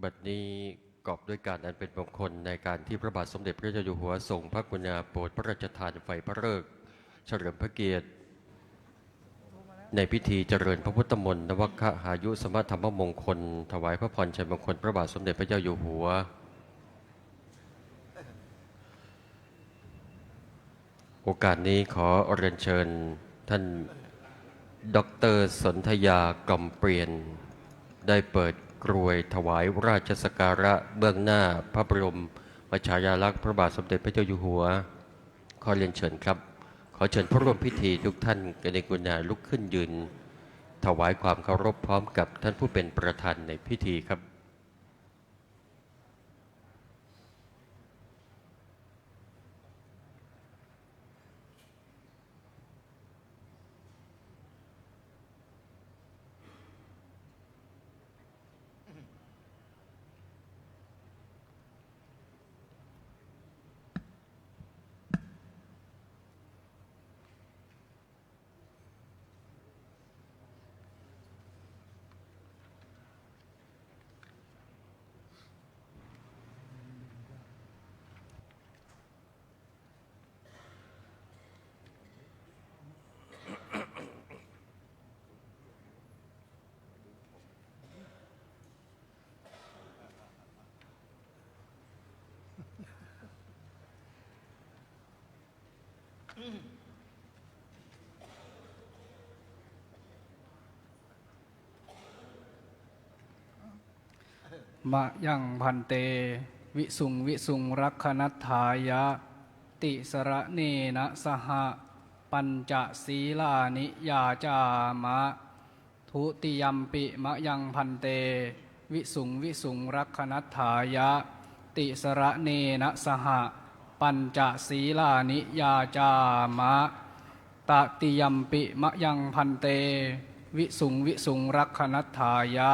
บัดนี้กอบด้วยการอันเป็นมงคลในการที่พระบาทสมเด็จพระเจ้าอยู่หัวทรงพระกรุณาโปรดพระราชทานไฟพระฤกษ์เฉลิมพระเกียรติในพิธีเจริญพระพุทธมนต์นวคหายุสมธรรมมงคลถวายพระพรชัยมงคลพระบาทสมเด็จพระเจ้าอยู่หัวโอกาสนี้ขอเรียนเชิญท่านดร.สนธยากล่อมเปลี่ยนได้เปิดกรวยถวายราชสักการะเบื้องหน้าพระบรมฉายาลักษณ์พระบาทสมเด็จพระเจ้าอยู่หัวขอเรียนเชิญครับขอเชิญผู้ร่วมพิธีทุกท่านกรณาลุกขึ้นยืนถวายความเคารพพร้อมกับท่านผู้เป็นประธานในพิธีครับมะยังพันเตวิสุงรักขนัฏฐายะติสระเนนะสหปัญจศีลานิยาจามะทุติยัมปิมะยังพันเตวิสุงรักขนัฏฐายะติสระเนนะสหปัญจศีลานิยาจามะตติยัมปิมะยังพันเตวิสุงรักขนัฏฐายะ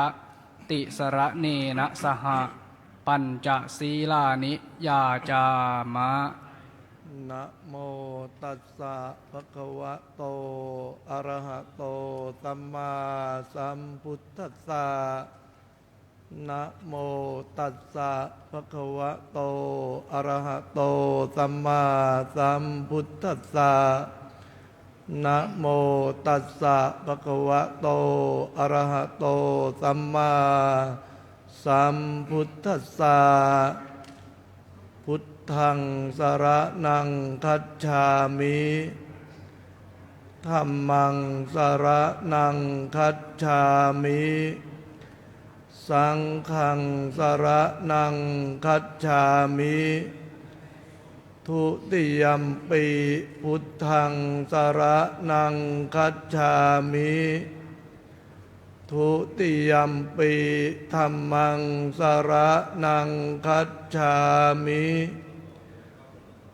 ติสระเนนะสหปัญจศีลานิยาจามะนะโมตัสสะภะคะวะโตอะระหะโตสัมมาสัมพุทธัสสะนะโมตัสสะภะคะวะโตอะระหะโตสัมมาสัมพุทธัสสะนะโมตัสสะภะคะวะโตอะระหะโตสัมมาสัมพุทธัสสะพุทธังสรณังคัจฉามิธัมมังสรณังคัจฉามิสังฆังสรณังคัจฉามิทุติยัมปิพุทธังสรณังคัจฉามิทุติยัมปิธัมมังสรณังคัจฉามิ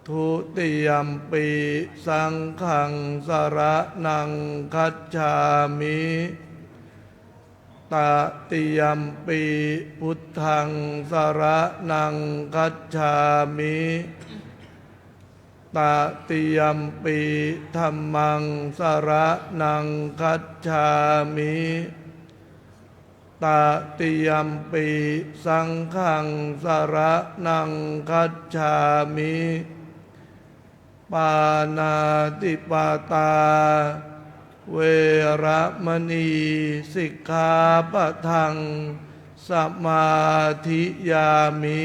ทุติยัมปิสังฆังสรณังคัจฉามิตติยัมปิพุทธังสรณังคัจฉามิตติยัมปิธัมมังสรณังคัจฉามิตติยัมปิสังฆังสรณังคัจฉามิปานาติปาตาเวระมณีสิกขาปะทังสมาธิยามิ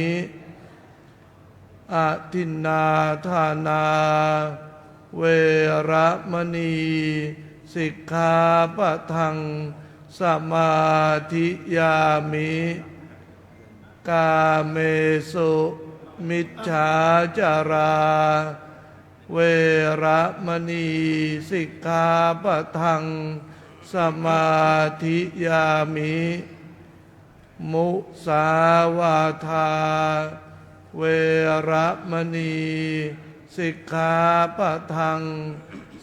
อะทินนาทานาเวระมณีสิกขาปะทังสมาธิยามิกาเมสุมิจฉาจาราเวระมณีสิกขาปะทังสมาธิยามิมุสาวาทาเวระมณีสิกขาปะทัง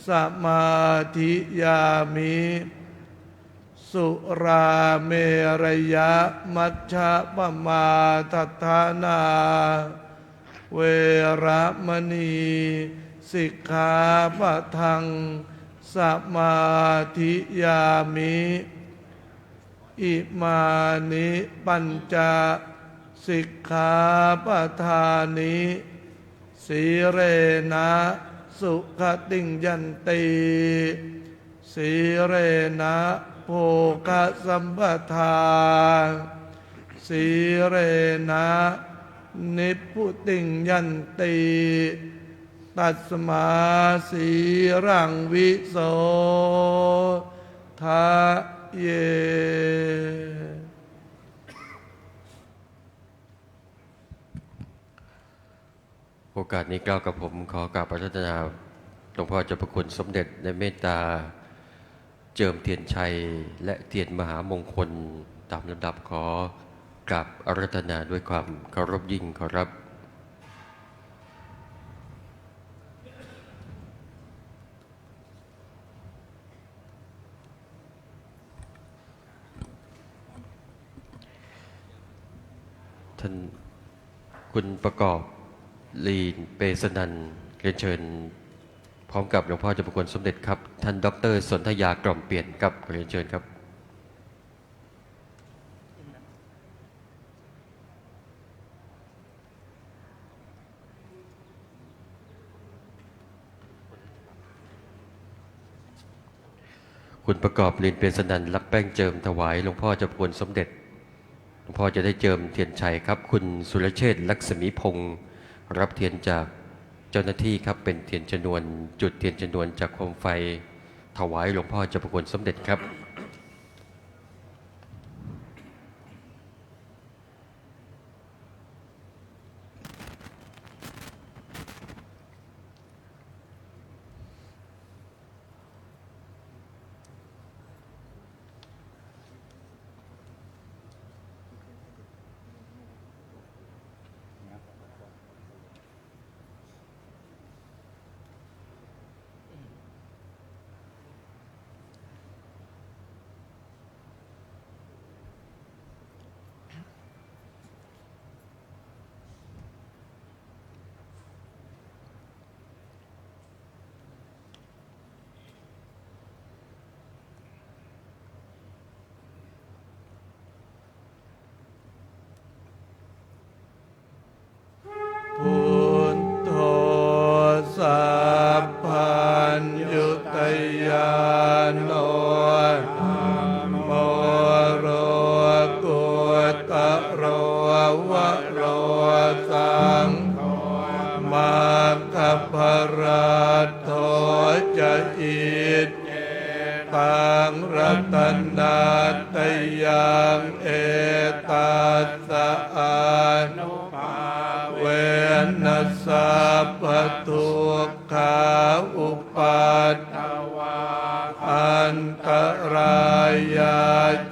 สมาธิยามิสุราเมรยะมัชฌะปมาทัฏฐานาเวระมณีสิกขาปะทังสมาธิยามิ อิมานิปัญจ สิกขาปทานิสีเรนะสุขติงยันติสีเรนะโภคสัมปทาสีเรนะนิพพุติงยันติตัสมาสีรังวิโสทะเย โอกาสนี้กล่าวกับผมขอกราบพระรัตนาหลวงพ่อเจ้าประคุณสมเด็จในเมตตาเจิมเทียนชัยและเทียนมหามงคลตามลำดับขอกราบอารัธนาด้วยความเคารพยิ่งขอรับ ท่านคุณประกอบลีนเปสนันเรียนเชิญพร้อมกับหลวงพ่อเจ้าประคุณสมเด็จครับท่านดรสนธยากล่อมเปลี่ยนครับเรียนเชิญครับคุณประกอบลีนเปสนันรับแป้งเจิมถวายหลวงพ่อเจ้าประคุณสมเด็จหลวงพ่อจะได้เจิมเทียนชัยครับคุณสุรเชษฐ์ลักษมีพงศ์รับเทียนจากเจ้าหน้าที่ครับเป็นเทียนชนวนจุดเทียนชนวนจากโคมไฟถวายหลวงพ่อเจ้าประคุณสมเด็จครับพุทโธสัพพัญญุตยานโนธัมโมโรกุตโรวะโรสังโฆมัคคะภรัตโถจะอิตตังรัตนาตยังเอตัสสะอานุเวนัสสะปะทุกขาอุปัฏฐวาอันตรายา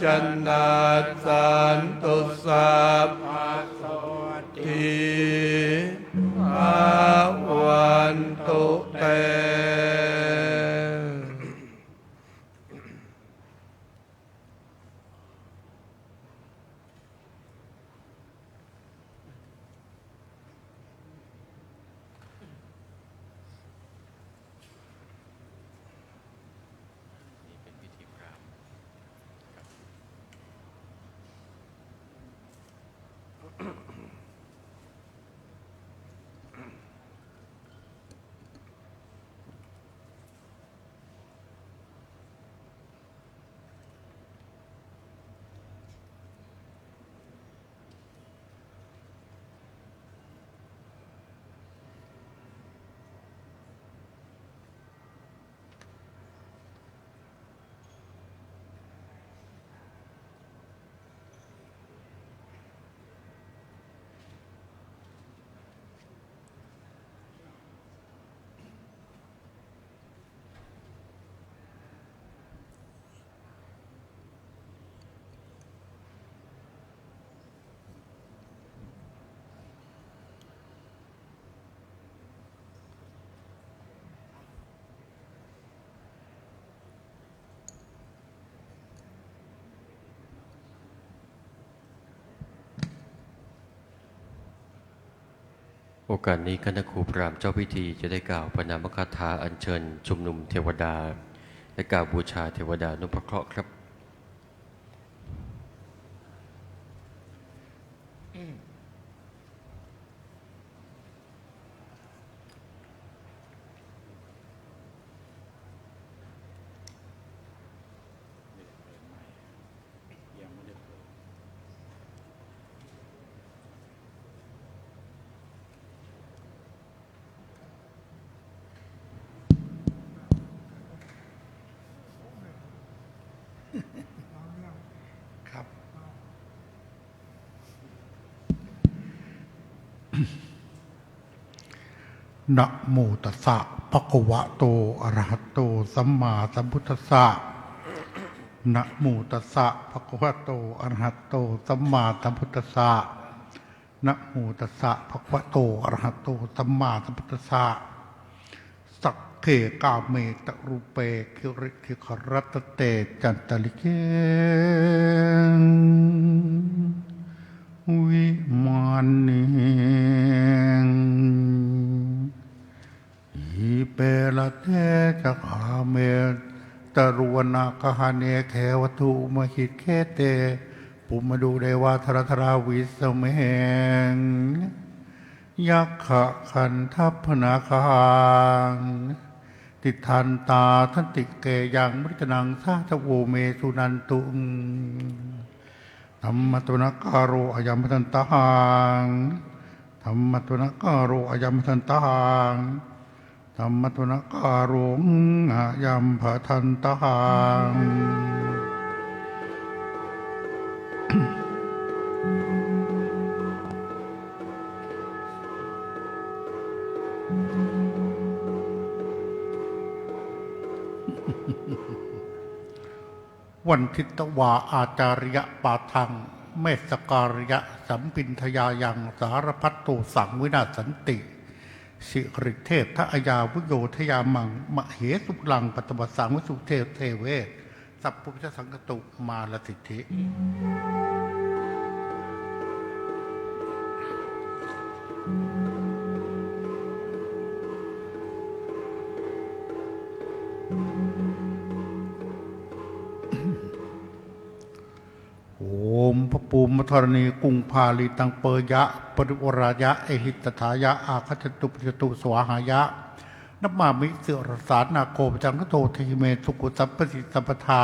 จันนาสันตุสัพพโสทิอาวันตุเตโอกาสนี้คณะครูพราหมณ์เจ้าพิธีจะได้กล่าวพระนามคาถาอัญเชิญชุมนุมเทวดาและกล่าวบูชาเทวดานุภเคราะห์ครับ ครับ นะโมตัสสะภะคะวะโตอะระหะโตสัมมาสัมพุทธัสสะนะโมตัสสะภะคะวะโตอะระหะโตสัมมาสัมพุทธัสสะนะโมตัสสะภะคะวะโตอะระหะโตสัมมาสัมพุทธัสสะสักเขกาเมตะรูเปคิริคิขรัตเตจันตลิเกวิมานเนอิเปลเทจักขาเมตรวนาคหาเนแขวัตุมหิตเคเตปุมาดูเดวาธรธราวิสเมงยักขะขันทัพพนาคางติทันตาทันติเกยังมริตนังสาทโวเมสุนันตุงธรรมตุนักการโรอายามทันตังธรรมตุนักการโรอายามทันตังธรรมตุนักการโรอายามพทันตังวันทิตวาอาจาริยปาทังเมสการยะสัมปินทยายังสารพัตโตสังวินาศสันติสิริเทพทะอยาวุโยทยามังมเหสุลังปัตตสังวสุเทพเทเวศสัพพุทธสังกตุมาลสิทธิโอมพระปูมธรณีกุงพาลีตังเปยะปริวรายะเอหิตถายะอาคัจตุปจตุสวาหายะนับมามิเสรสารนาโคปจังคโตเทหิเมสุกุสัพพสิสัพพทา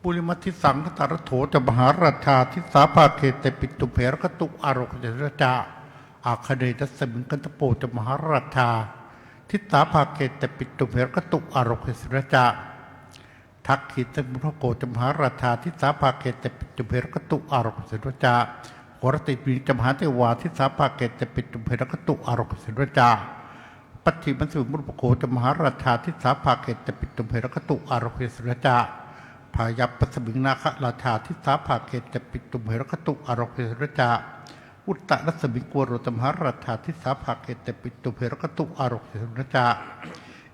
ปุริมัติสังคตารโถจะมหาราชาทิสาภาเขตปิตุเพรกตุอารคเจรจาอาคเนทัสมิงกันตโปจะมหาราชาทิสาภาเขตปิตุเพรกตุอารคเจรจาทักขิตมุขโกจะมหาราชาทิสาภาเขตปิตุเพรกตุอารคเจรจาโหรติปีจะมหาเทวาทิสาภาเขตปิตุเพรกตุอารคเจรจาปัจฉิมสุมุขโกจะมหาราชาทิสาภาเขตปิตุเพรกตุอารคเจรจาพายัพปสมิงนาคราชาทิสาภาเขตจะปิตุมเหรคตุอารคเสรจาอุตตะรัศมิกวโรตมหาราชาทิสาภาเขตจะปิตุมเหรคตุอารคเสรจา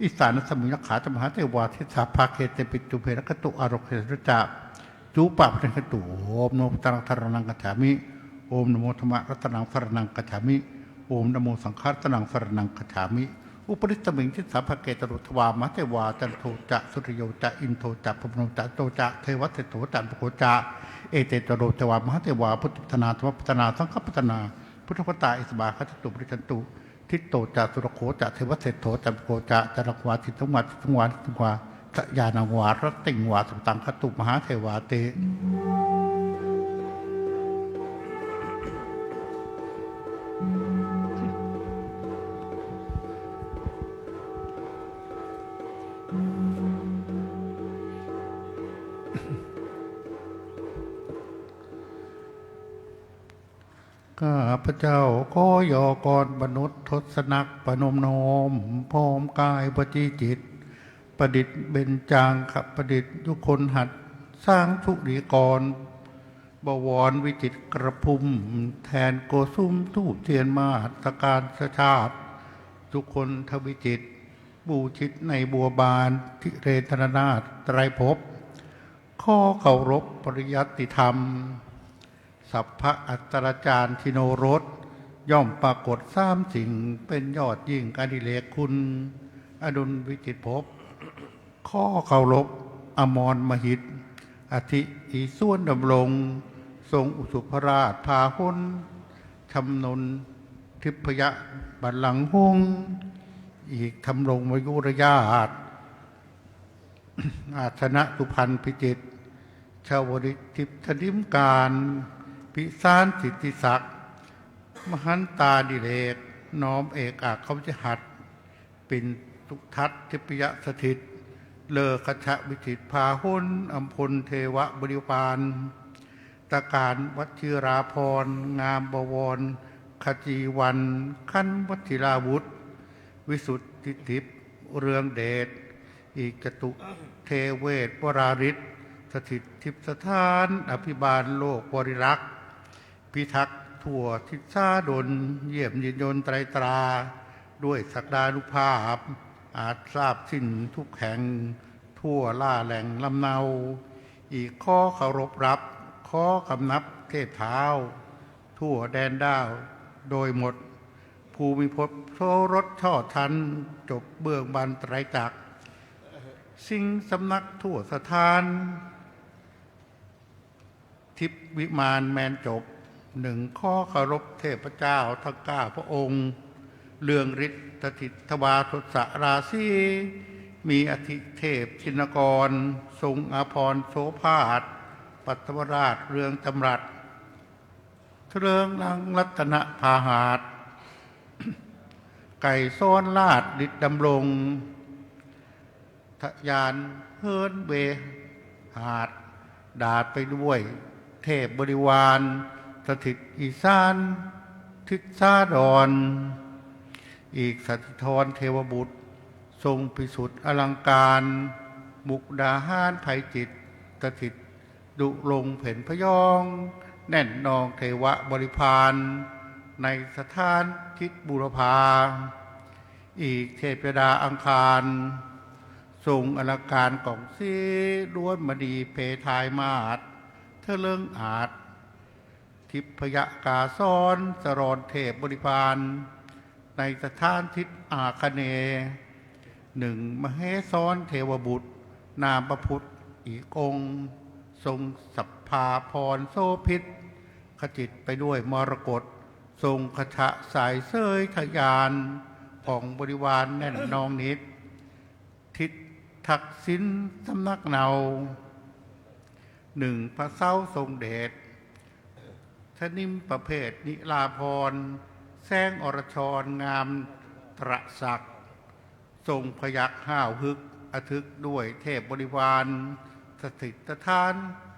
อิสานสมิงนาขาจมหาเทวาทิสาภาเขตจะปิตุมเหรคตุอารคเสรจาจูปะพระคตุโอมโนพุทธังธรนังกัจฉามิโอมนโมธรรมรัตนังสรนังกัจฉามิโอมนโมสังฆรัตนังสรนังกัจฉามิอุปริตมิงทิสาภเกตรุทวามะเทวาจันโทจะสุริโยจะอินโทจะพมโนจะโตจะเทวเทโตจันปโคจะเอเตตโรเทวามหาเทวาพุทธพัฒนาธรรมพัฒนาสังฆพัฒนาพุทธพัตตาอิสบาคัตตุปริจันตุทิโตจะสุรโคจะเทวเทโตจันปโคจะจันกวาทิตงวาทิตงวาทิตงวาสยานางวารติงวาสตังคตุมหาเทวาเตข้าพเจ้าก็ยอกรมนุษย์ทศนักปนมนมพร้อมกายปฏิจิตประดิษฐ์เบญจางขประดิษฐ์ยุคนหัดสร้างทุรีกรบวรวิจิตกระพุมแทนโกซุ้มทูบเทียนมาตการชาติทุกคนทวิจิตบูชิตในบัวบานทิเรธนาถไตรภพข้อเคารพปริยัติธรรมสัพพะอัตตรจารย์ทิโนรสย่อมปรากฏสามสิ่งเป็นยอดยิ่งอดิเรกคุณอดุลวิจิตรภพข้อเคารพอมรมหิตอธิอีส่วนดำรงทรงอุสุภราชพาหนชำนนทิพยบัลลังก์หงอีกทำรงวยุรญาต อาสนะสุพรรณพิจิตรชาวริทิพธนิมการพิสารสิทธิศักดิ์มหันตาดิเลกน้อมเอกอัครวิหัตปิ่นทุกทัศน์ทิพยสถิตเลอคชวิจิตพาหุนอัมพลเทวบริวารตะการวัชิราพรงามบวรขจีวันขันวัชิราวุธวิสุทธิทิพย์เรืองเดชอีกจตุเทเวศวราริศสถิตทิพสถานอภิบาลโลกบริรักษ์พิทักษ์ทั่วทิศาดลเยี่ยมยินยนไตรตราด้วยศักดานุภาพอาจทราบสิ้นทุกแห่งทั่วล่าแหล่งลำเนาอีกข้อเคารพรับข้อคำนับเทพเท้าทั่วแดนดาวโดยหมดภูมิพจน์โทรสช่อทันจบเบื้องบันไตรจักรสิ่งสำนักทั่วสถานทิพวิมานแมนจบหนึ่งข้อเคารพเทพเจ้าทั้งเก้าพระองค์เรืองฤทธิ์สถิตทวาทศราศีมีอธิเทพชินกรทรงอาภรณ์โสภาสปัตวราชเรืองจำรัดเรืองลังรัตนพาหาดไก่ซ้อนลาดดิดดำรงทะยานเฮินเวหาดดาดไปด้วยเทพบริวารสถิตอีสานทิศซาดอนอีกสัติธรเทวบุตรทรงพิสุทธิ์อลังการมุกดาหารไพจิตสถิตดุลงเผ่นพยองแน่นนองเทวบริพารในสถานทิศบุรพาอีกเทพดาอังคารทรงอลังการกล่องซีล้วนมณีเพทายมาศเธอเลิงอาจทิพยกาซ้อนสรอนเทพบริพารในสถานทิศอาคเนย์หนึ่งมเหซ้อนเทวบุตรนามประพุทธอีกองค์ทรงสัพพาพรโสพิษขจิตไปด้วยมรกตทรงคชะสายเสยทยานของบริวารแน่นนองนิดทิศทักษิณสำนักเนาหนึ่งพระเศร้าทรงเดชชนิมประเภทนิลาพรแสงอรชรงามตระศักดิ์ทรงพยักห้าวฮึกอทึกด้วยเทพบริวารสถิตทาน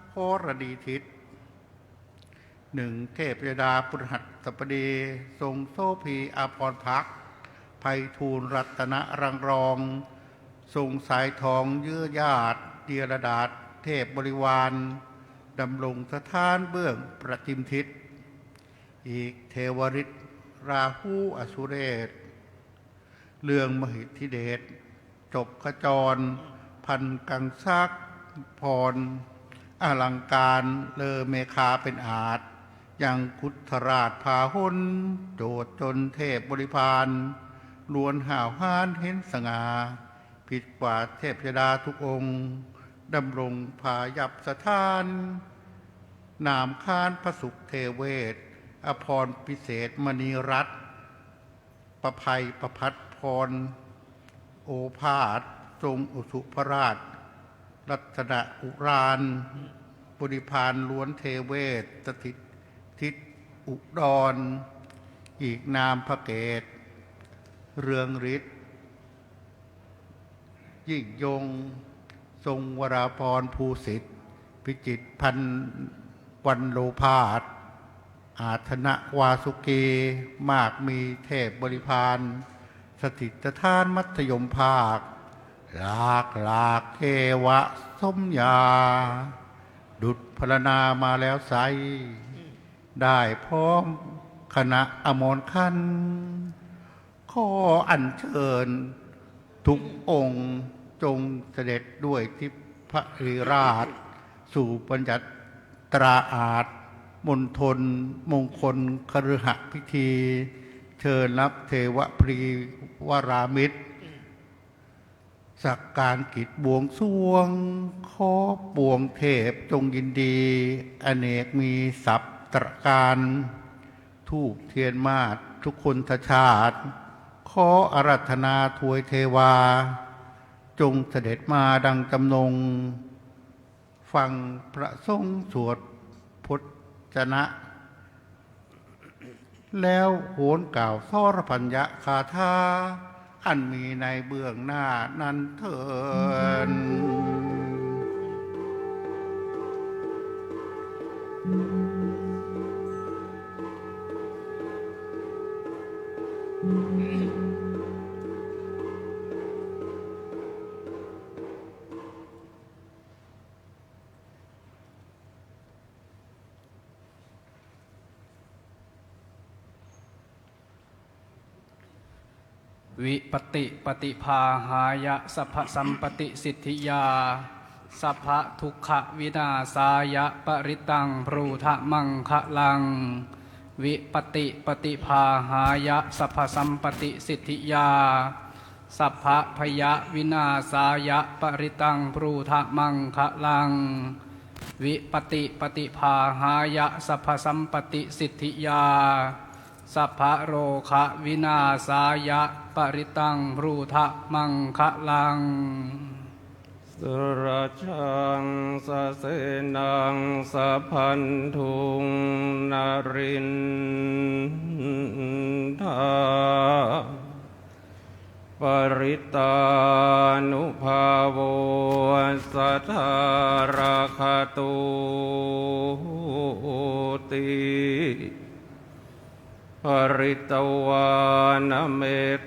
โพรดีทิศหนึ่งเทพยดาปุรหัสปดีทรงโสพีอาภรพักไพฑูรย์รัตนรังรองทรงสายทองเยื่อญาติเดียรดาษเทพบริวารดำรงสถานเบื้องประจิมทิศอีกเทวฤทธิ์ราหูอสุเรศเรื่องมหิทธิเดชจบขจรพันกังซักพรอลังการเลอเมคาเป็นอาจยังคุทราชพาหุนโจดจนเทพบริพารล้วนห่าวห้านเห็นสง่าผิดกว่าเทพยดาทุกองค์ดำรงพายับสถานนามคานพระสุขเทเวศอภรณ์พิเศษมณีรัตน์ประภัยประพัดพรโอภาสทรงอุสุภราชรัตนอุรานบริพารล้วนเทเวศสถิตทิศอุดรอีกนามพระเกศเรืองฤทธิ์ยิ่งยงทรงวราพรภูสิทธิ์พิจิตรพันวันโลภาสอาธนวาสุกีมากมีเทพบริพารสถิตทานมัธยมภาคหลากเทวะสมยาดุจพรรณนามาแล้วไซได้พร้อมคณะอมรคันขออัญเชิญทุกองค์จงเสด็จด้วยทิพริราชสู่ปัญญตราอาจมณฑลมงคลคฤหพิธีเชิญรับเทวพรีวรามิตรสักการกิจบวงสรวงขอปวงเทพจงยินดีอเนกมีสัพตรการทูปเทียนมาศทุกคนทชาติขออารัธนาถวยเทวา จงเสด็จมาดังจำนงฟังพระสงฆ์สวดพุทธนะแล้วโหนกล่าวสรพัญญะคาถาอันมีในเบื้องหน้านั้นเถิดวิปติปฏิภาหายะสัพพสัมปติสิทธิยาสัพพะทุกขวินาศายะปริตังพรูทะมังคะลังวิปติปฏิภาหายะสัพพสัมปติสิทธิยาสัพพะพยะวินาศายะปริตังพรูทะมังคะลังวิปติปฏิภาหายะสัพพสัมปติสิทธิยาสัพพะโรคะวินาศายะปริตังรูทะมังคะลังสุรชังสะเสนังสัพพันธุงนรินทาปริตานุภาโวสัทธาราคาตุติปริตวานเม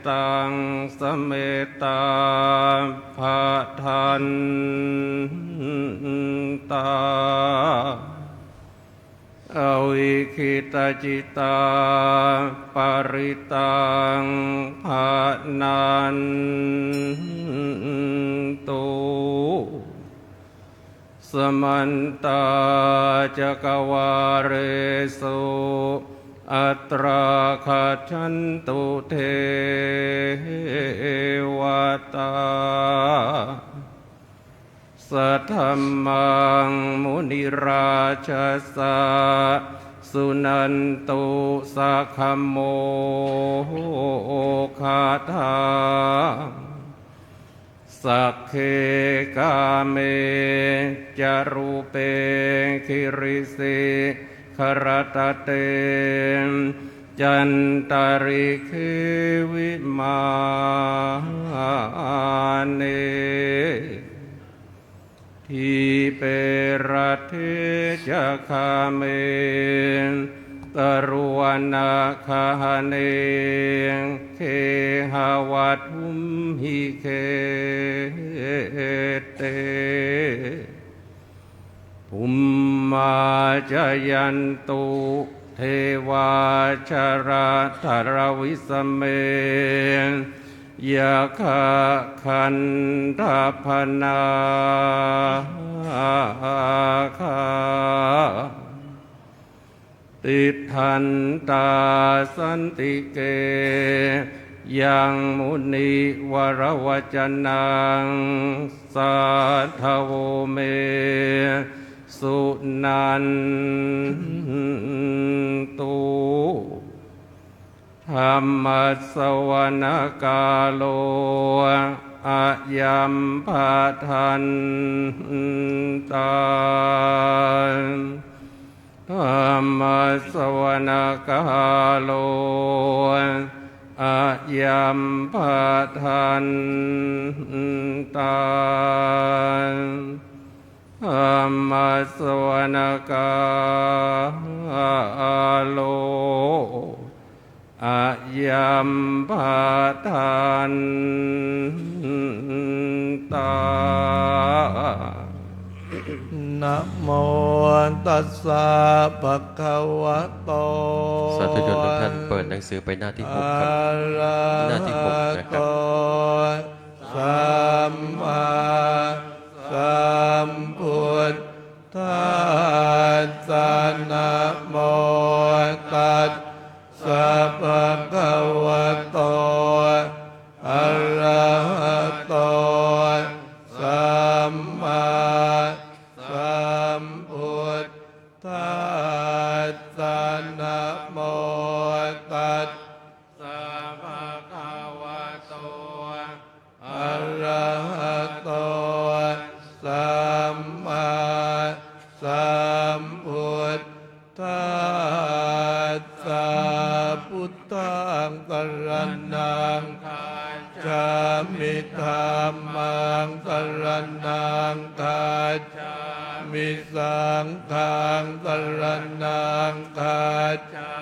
ตังสเมตาภาทันตาอวิคิตจิตาปริตังภานันตุสมันตาจักวาเรสุอัตราคัจฉันตุเทวตาสัทธัมมังมุนิราชสะสุนันตุสัคขโมคาทาสักเคกาเมจารูเปคิริสิครตเตจันตาริเควิมาเนทีเปรเทจคาเมตรุวนาคาเนเคหาวัตุมหิเคเตภูมิมาจยันตุเทวาชราธารวิสเมยะคะคันธพนาคาติทันตาสันติเกยังมุนิวรวจนังสัทธโวเมสุนันตุธรรมสวนกาโลอะยัมภาทันตาธรรมสวนกาโลอะยัมภาทันตาธัมมสวนกาโลอะยัมภาทันตานะโมตัสสะภะคะวะโตสาธุชนทุกท่านเปิดหนังสือไปหน้าที่6ครับหน้าที่6นะครับสัมมาสัมพุทธัสสะนะโมตัสสะภะคะวะโตอะระหะโตสัมมาสัมพุทธัสสะนะโมตัสสะภะคะวะโต ธัมมังสรณังคัจฉามิสังฆังสรณังคัจฉา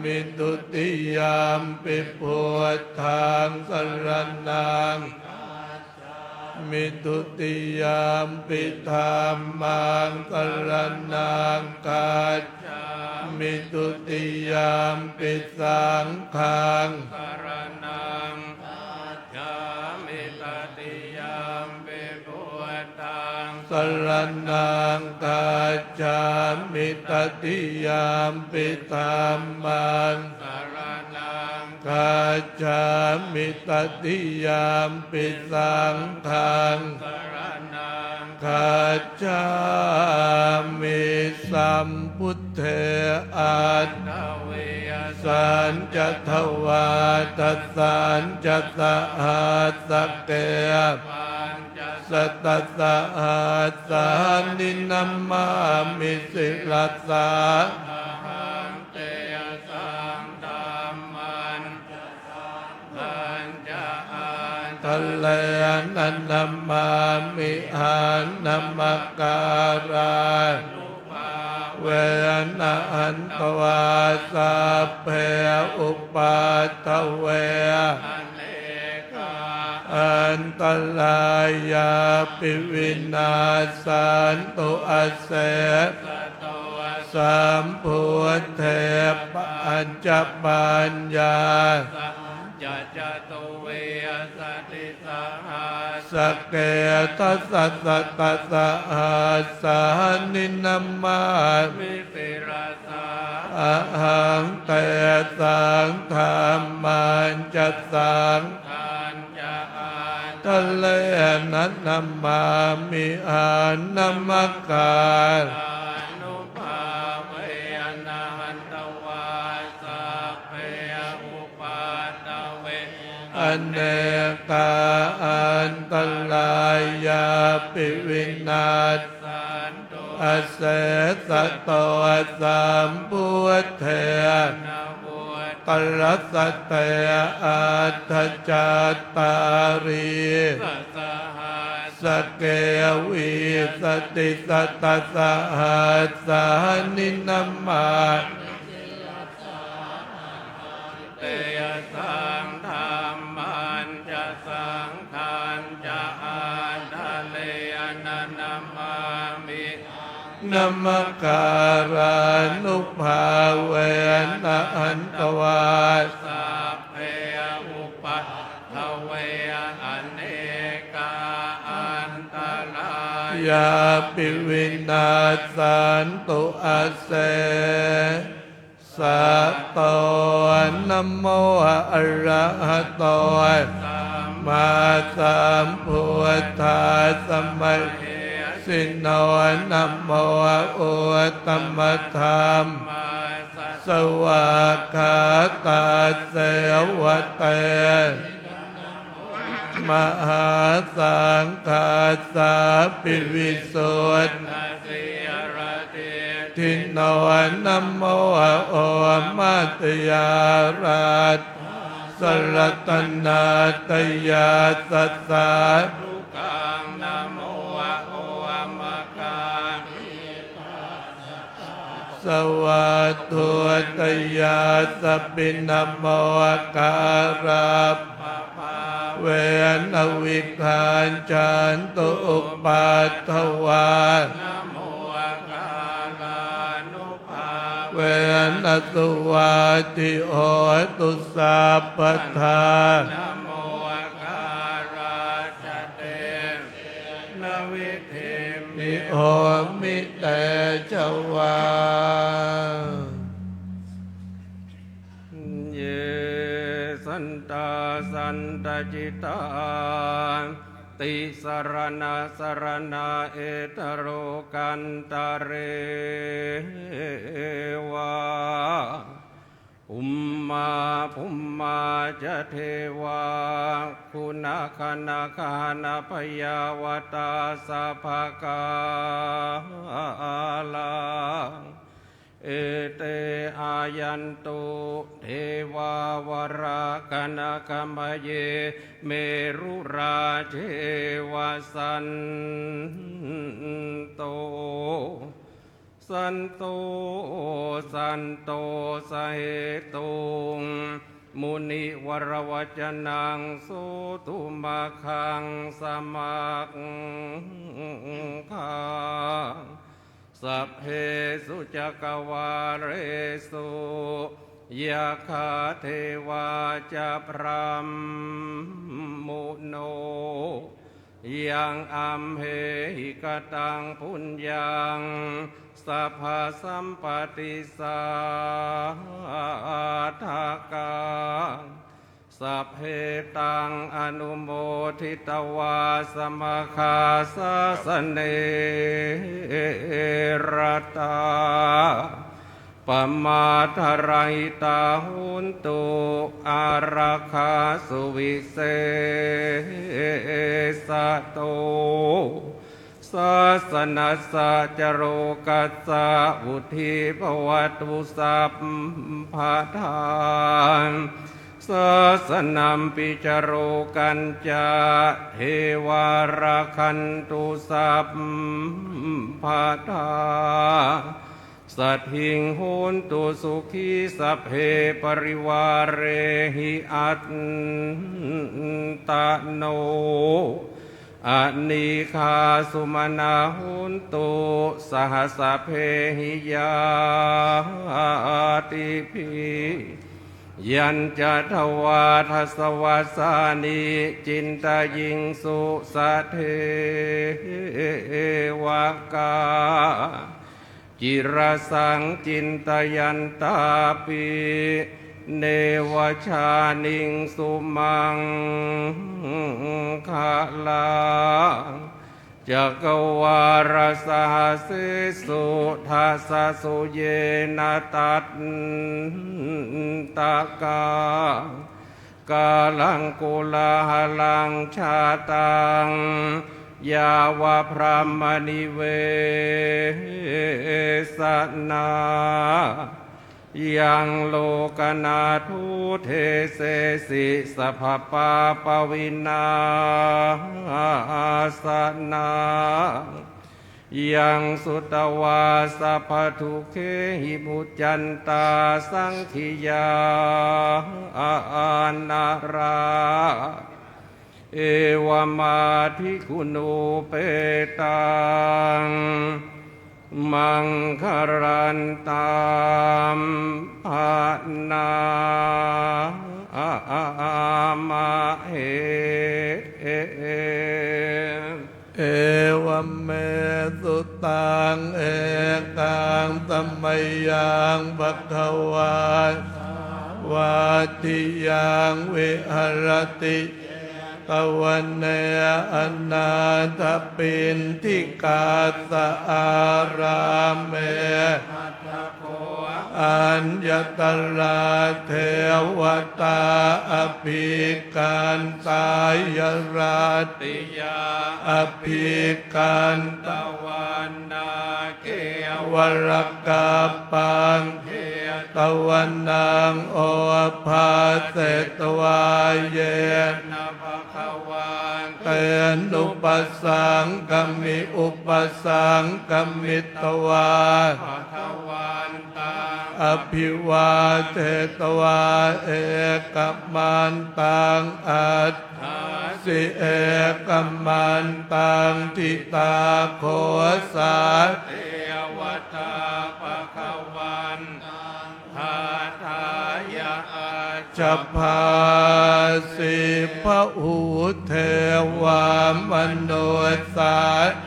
มิทุติยมปิพุทธังสรณังมิทุติยมปิธัมมังสรณังคัจฉามิทุติยมปิสังฆังสรณังคัจฉามิตติยมปิพุทธังสรณังคัจฉามิตติยมปิธัมมังสรณังคัจฉามิตติยมปิสังฆังสรณังคัจฉามิสัมพุทเถอัตถเวยสันจะทวาทัสสันจะสหัสสะเกปัญจสัตตสหัสสานินัมมามิสิลัสสะหังเตยสังธัมมันอันจะอันทะเลนันนัมมามิหันนัมมการาเวนะอันตวาสัพเพอุปัฏฐเวอันตรายาปิวินาสันตุอาเสสัมพุทเทปัญจปัญญาจะจตุเวสติสหัสสเกทัสสะสัตตสหัสสานินัมมามิสิราสาอะหังเตสังธรรมันจะสังขันจะอันทะเลนันนัมมามิอานัมมการนุภาเวนะหันตวาสัพเพอุปัฏฐเวอเนกาอันตรายาปิวินาศสันตุอาเสสะโตสัมพุทเถนะกรัสสะเตอัตถจัตตารีสเกวิสติสัตตสหัสสานินัมมาเตยสังธรรมันจะสังขันจะอันทะเลนะนัมมามินัมมการานุภาเวนะอันตวาสัพเพอุปัฏฐเวอเนกาอันตรายาปิวินาสันตุอาเสสัตโตนะโมอะระหะโตสัมมาสัมพุทธัสสะมะสิโนนะโมอุตตมะธรรมสวากขาตาเสวะเตมหาสังฆาสาปิวิสุทธิทินโนนะโมโอมัตยาราชสรัตนาตยาสัสสะทุกังนะโมโอมการสวัสดุตยาสปินโมการัปเวนวิคานจันตุอุปัฏฐวาเวนสุวาติโหตุสัพพทานะโมการาชเตนวิเทมิโหมิเตจวาเยสันตาสันตจิตาติสรณะสรณะเอตโรกันตะเรวะอุมมาภุมมาจะเทวาคุณคณะคณะพยาวตาสัพพกาลา เอเตอายันตุเทวาวรากนกมเยเมรุราเทวสันโตสันโตสันโตสเหตุงมุนิวรวจนังสุตุมาคังสมักขังสัพเพสุจักวาเรสุยะคาเทวาจะพรหมุโนยังอัมเหหิกตังพุญญังสัพพสัมปติสาทากาสัพเพตังอนุโมทิตวาสมคาสสเนรตาปมาทราหิตาหุนตุอาราคาสุวิเศษโตศาสนัสสะจโรกัสสะวุธิภวตุสัพพะทานศาสนัมปิจโรกันจาเทวาราคันตุสัพพะทาสัทธิงโหนตุสุขีสัพเพปริวาเรหิอัตตโนอนิคาสุมาณาหุนตุสหสพเพหิยาติภิยัญจะทวาทัสวัสสานิจินตยิงสุสะเทวกาจิรสังจินตยันตาปิเนวชานิงสุมังคลาจักวารสหัสสุทัสสะสุเยนะตัตตกากาลังกุลาหลังชาตังยาวะพระมณิเวสนายังโลกนาทุเทเสสิสัพพปาปวินาสนายังสุตวาสัพพทุเคหิมุจจันตาสังขิยานาราเอวมาทิคุณูเปตังมังคารันตามภานามาเหเอวัมเมสุตังเอกังตัมมยังภควาวาติยังวิหรติตวันเนอนาถปินทิกาสอารามเมอัญญตราเทวตาอภิกันตายราติยาอภิกันตวันนาเกวรกาปังตวันนางโอภาเสตวายเยนะภวันเตนุปสังกัมมิอุปสังกัมมิตวาภวันตังอภิวาเทตวาเอกัมมันตังอัตสิเอกัมมันตังทิตาโคสาเทวตาภวันหาทายาจัพพาสิพะหูเทวามโนสา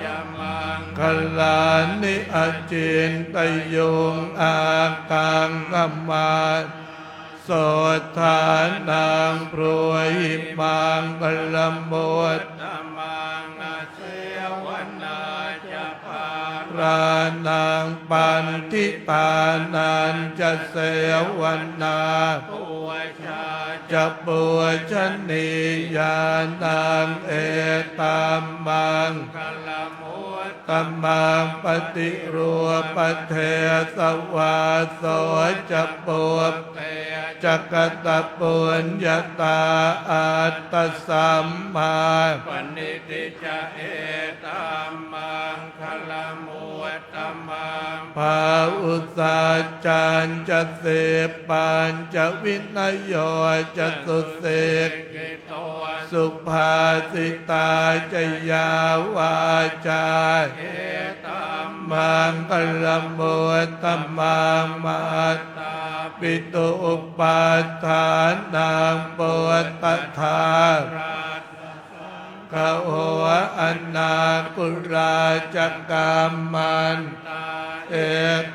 ยมังคลานิอจินตยุงอากังกัมมาโสธานังโปรหิมังกลมดมังเสวนาจะพารานังปันทิตานันจะเสวนาปุชาจะปุชนียานังเอตัมมังกลมุต ตัมมังปฏิรูปเทสวาโสจะปุปเปจักตะปุญญาตาอัตตสัมมาปณิติจะเอตัมมังคลมุตตมังภาอุสาจันจะเสปัญจะวินยโยจะสุเสกสุภาสิตาจยาวาจาเอตัมมังคลมุตตมังมาตาปิตุอุปัฏฐานังปุตตถาขโหอนาคุราจักกามันเอ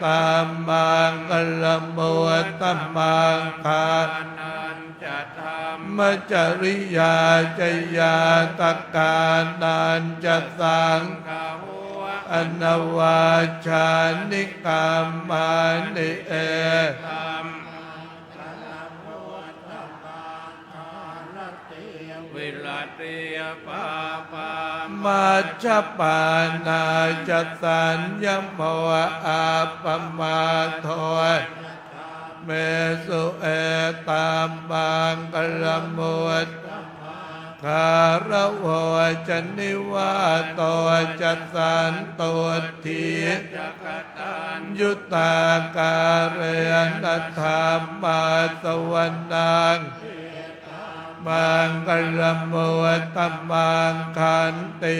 ตัมมังคลมุตตมังคามัจจริยาจยาตกานันจะสังอนวาชานิกรรมานิเอวิลติยปาปามัจจปานาจะสัญญโมอาปมาโทเมสุเอตามบังกลมุตคารโวจะนิวาโตจัสสันโตทียุตตาการเรนธรรมาสวรรนังมังกลมุตตมังคันติ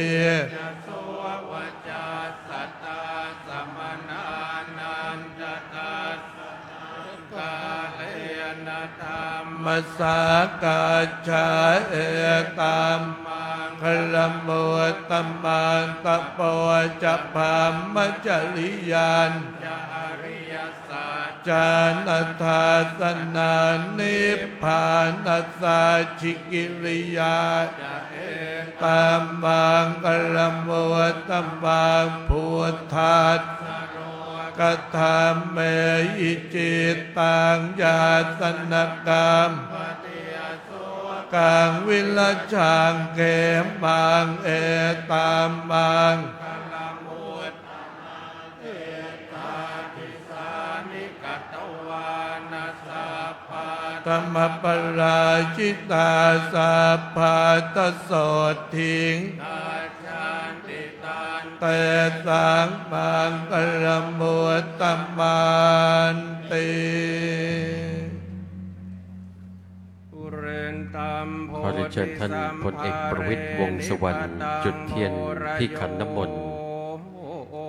มัสสากาชาเอตัมมังคลมุตตมังตะโปจะพามมัจจริยานจานัทธาสนานิพพานัสสาชิกิริยาตัมมังคลมุตตมังพุทธัสกธรรมเมหิจิตตังญาสนกรรมกังวิลชังเขมังเอตัมมังธรรมปราชิตาสัพพะตโสทิงแต่สังมังกลมุตตมันติขอเรียนเชิญท่านพลเอกประวิตรวงษ์สุวรรณจุดเทียนที่ขันน้ำมนต์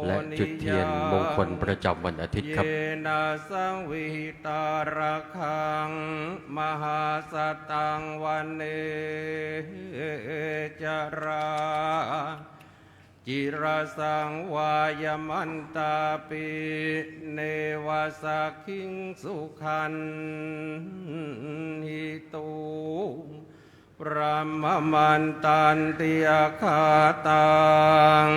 และจุดเทียนมงคลประจำวันอาทิตย์ครับนาสังวิตาระคังมหาสตังวันเนจราจิรสังวายมันตาปิเนวาสักขิงสุขันหิตุพระมมันตันติอาคาตัง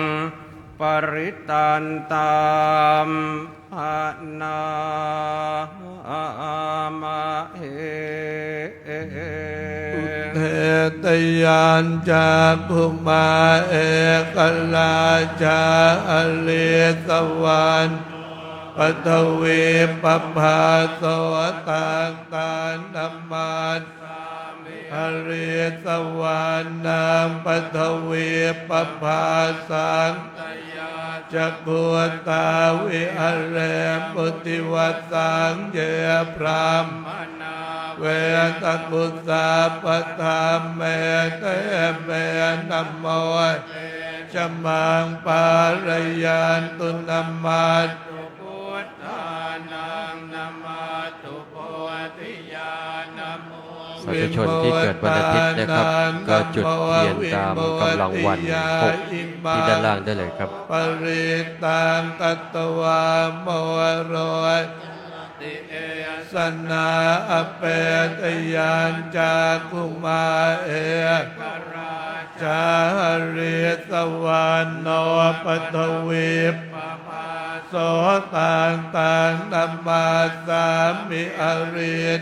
ปริตันตามภานามาเฮเทตยานจากภูมาเอกลาจาอเลสวรรณปัทวีปภาโสตังตานธรรมันอริสวรรณังปัทวีปภาสังจักขุตาวิหะเรปุติวัสสังเยพรามเวตกุสาปธรรมเมเตเมนัมโมจมังปารยันตุนัมมัตพุทธานังนัมมาตุโพธิญาณโมสาธุชนที่เกิดวันอาทิตย์นะครับก็จุดเทียนตามกำลังวัน6ที่ด้านล่างได้เลยครับปริตังกัตตวาโมโรสนาอเปตยานจากคุมาเอกจาริสวรรณโนปัทวีปโสตังตังนัมมาสามิอริส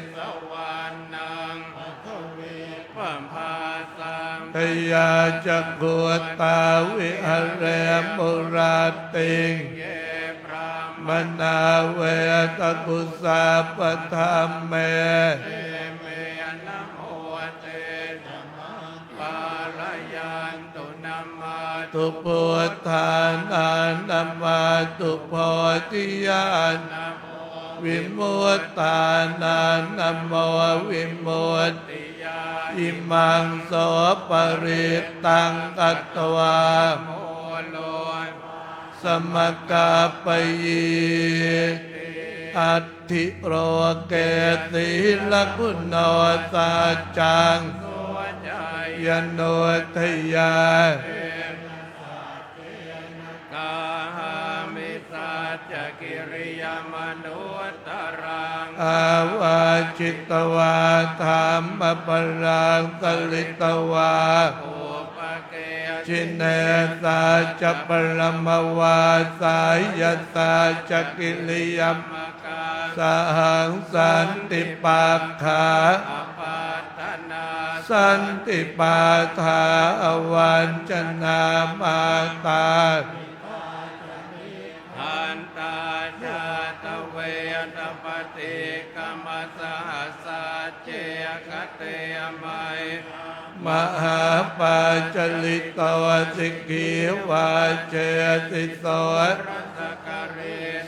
เท ยาจักขุตาวิหะเรมุราติงมนาเวตกุสาปธรรมเมตุพุทธานานัมมาตุโพธิญาณวิมุตตานานัมโมวิมุตติญาณอิมังโสปริตังกัตตวาโมโลสมกาปยีอัตถิโรเกติลกุณโนสาจังยโนทยากิริยมนุตตรังอาวาจิตวาธรรมปรังกลิตวาชินเนสาจะปรมวาสายสาจะกิริยมสหังสันติปัฏฐาสันติปัฏฐาอวัญจนามาตาอันตาญาตเวทปฏิกรรมสหัสสะเจกเตยมัยมหาปัจจลิตวสิกีวาเจติโสรัสกเร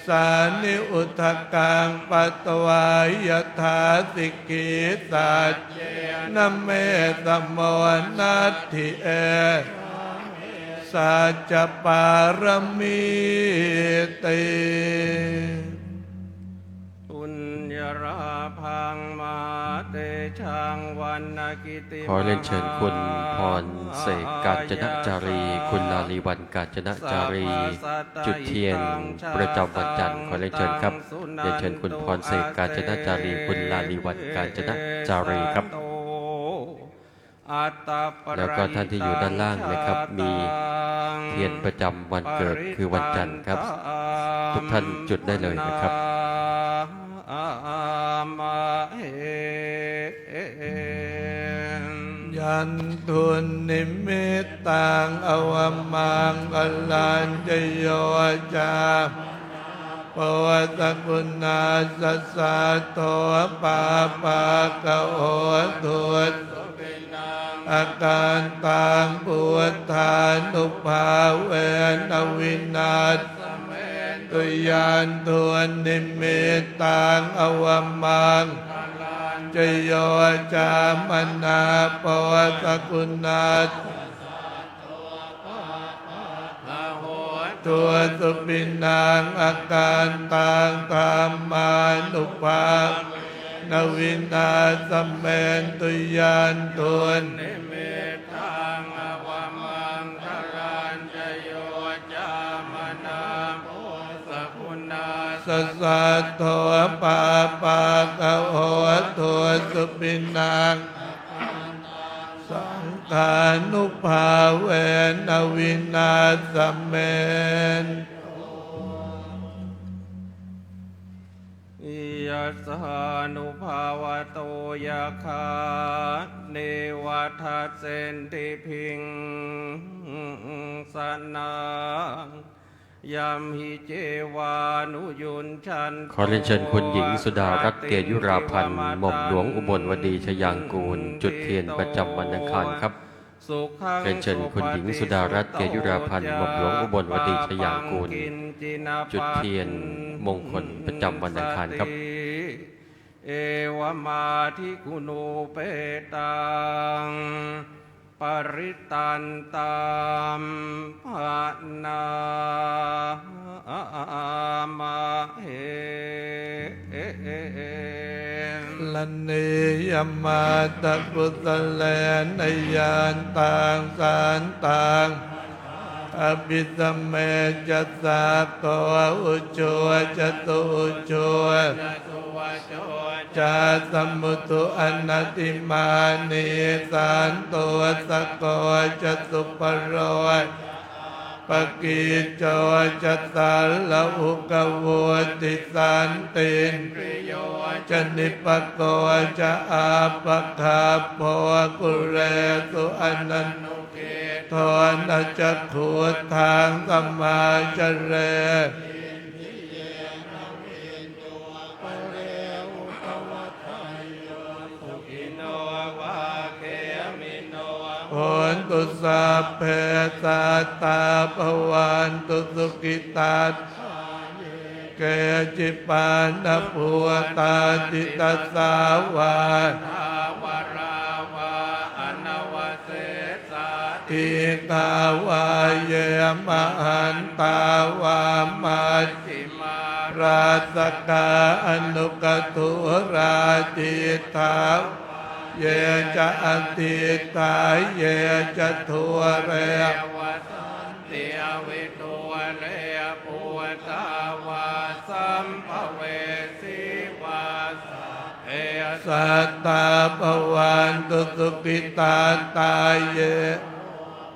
สานิอุทกังปัตวายถาสิกีสัจเจนะเมตโมนัตถิเอสัจปารมีติปุญญราพังมาเตชังวันนกิติ ขอเรียนเชิญคุณพรเสกกาญจนจารี คุณลาลีวันกาญจนจารี จุดเทียนประจำวันจันทร์ขอเรียนเชิญครับเรียนเชิญคุณพรเสกกาญจนจารี คุณลาลีวันกาญจนจารีครับแล้วก็ท่านที่อยู่ด้านล่างนะครับมีเทียนประจำวันเกิดคือวันจันทร์ครับทุกท่านจุดได้เลยนะครับยันทุนนิมิตตังอวมังกัลลัญจโยจาปวัตกุณาสัสสะโตปาปะกะโหตุตอาการตังปุถธานุภาเวนวินาศตุยานทวนนิมิตตังอวมังจโยจามนาปวัตกุณาตัวสุปินังอาการตังธรรมานุภาวนวินาสเมนตุยานทวนสัสสะโทปาปะกะโหตุสุปินังสังฆานุภาเวนวินาสเมนยัสสานุภาวะโตยะคาเนวัฏเสนติพิงสนังยามหิเจวานุยุนชัน ขอเรียนเชิญคุณหญิงสุดารัตน์เกยุราพันธ์หม่อมหลวงอุบลวดีชยางกูลจุดเทียนประจำวันอังคารครับเรียนเชิญคุณหญิงสุดารัตน์เกยุราพันธ์หม่อมหลวงอุบลวดีชยางกูลจุดเทียนมงคลประจำวันอังคารครับเอวมาทิกุโนเปตังปริตันตามภานามาเหลันเนยมาตะกุตแลนยานต่างสารต่างอภิสมเมจัสสะโตอุจโจจตุอุจโจจาสมุตุอนัตติมานิสานโตสะโกจตุปโรป กิจโจจัตตาละอุกโวติสันตินจนิปโกจะอาปะคาโพกุเรสุอนันโทนจักขุทางสัมมาจเรโหนตุสัพเพสัตตาภวันตุสุขิตาเกจิปานภูตาติตัสสาวาอิกาวาเยมหันตาวามัจจิมาราสกาอนุกตุราจิตาเยจะอติตาเยจะทัวเรเตียวิทัวเรปุตาวาสัมภเวสีวาเอสัตตาภวันตุสุขิตาตาเย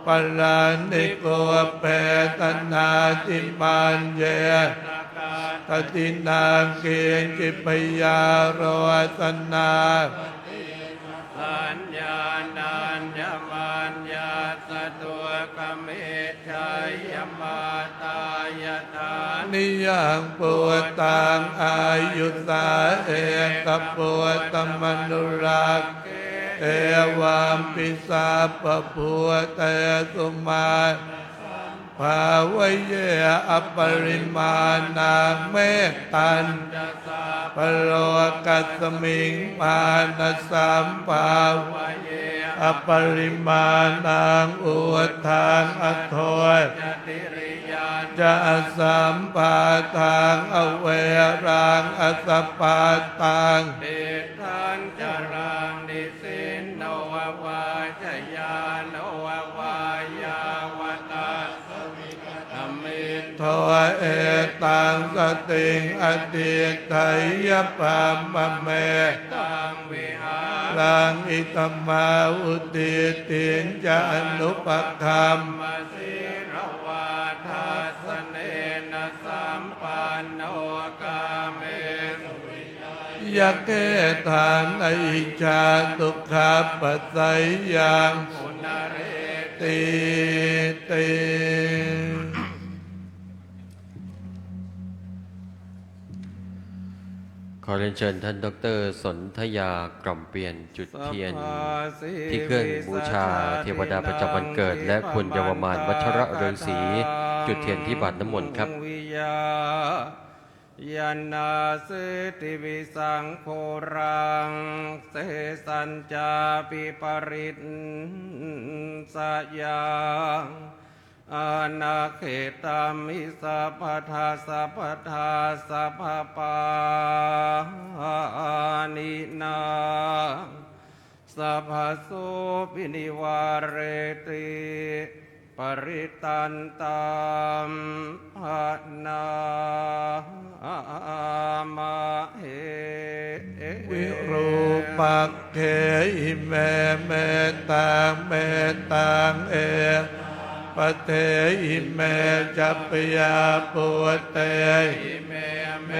ปรานิโกเปตนาติมันเยตตินาเกณจิปยาโรสนาสัญญานัญญมัญญาสตัวกเมชัยยมาตายทานิยังปุตตังอายุสาเอกปุตตมนุรักเอวัมปิสาปภูเตสุมาภาวะเยอปริมาณังเมตตันปโลกัสมิงมานะสัมภาวะเยอปริมาณังอุทานอโทจะสัมปาทังอเวรังอสปาตังเดทันจรังดิสินโนวาจยาโนวายาวตาโทเอตังสติงอติไทยปัมมะเมตังวิหารังอิตมาอุติตินจะอนุปคัมมสิรวาทัสเนนะสัมปันโนกาเมยะเกทานไอชาตุขาปัสสยังปุณเรติเตขอเรียนเชิญท่านดร.สนธยากล่อมเปลี่ยนจุดเทียนที่เครื่องบูชาเทวดาประจำวันเกิดและคุณเยาวมานวัชระฤาษีจุดเทียนที่บาทน้ำมนต์ครับยานาสิติวิสังโฆรังเสสัญจาปิปริตสยังอานาเขตามิสัพพทาสัพพทาสัพพปานินาสัพพโสปินิวาเรติปริตันตัมภนามาเหวิรูปักเขหิเมเมตังเมตังเอปเทหิเมจัปยาปุเตหิเมเม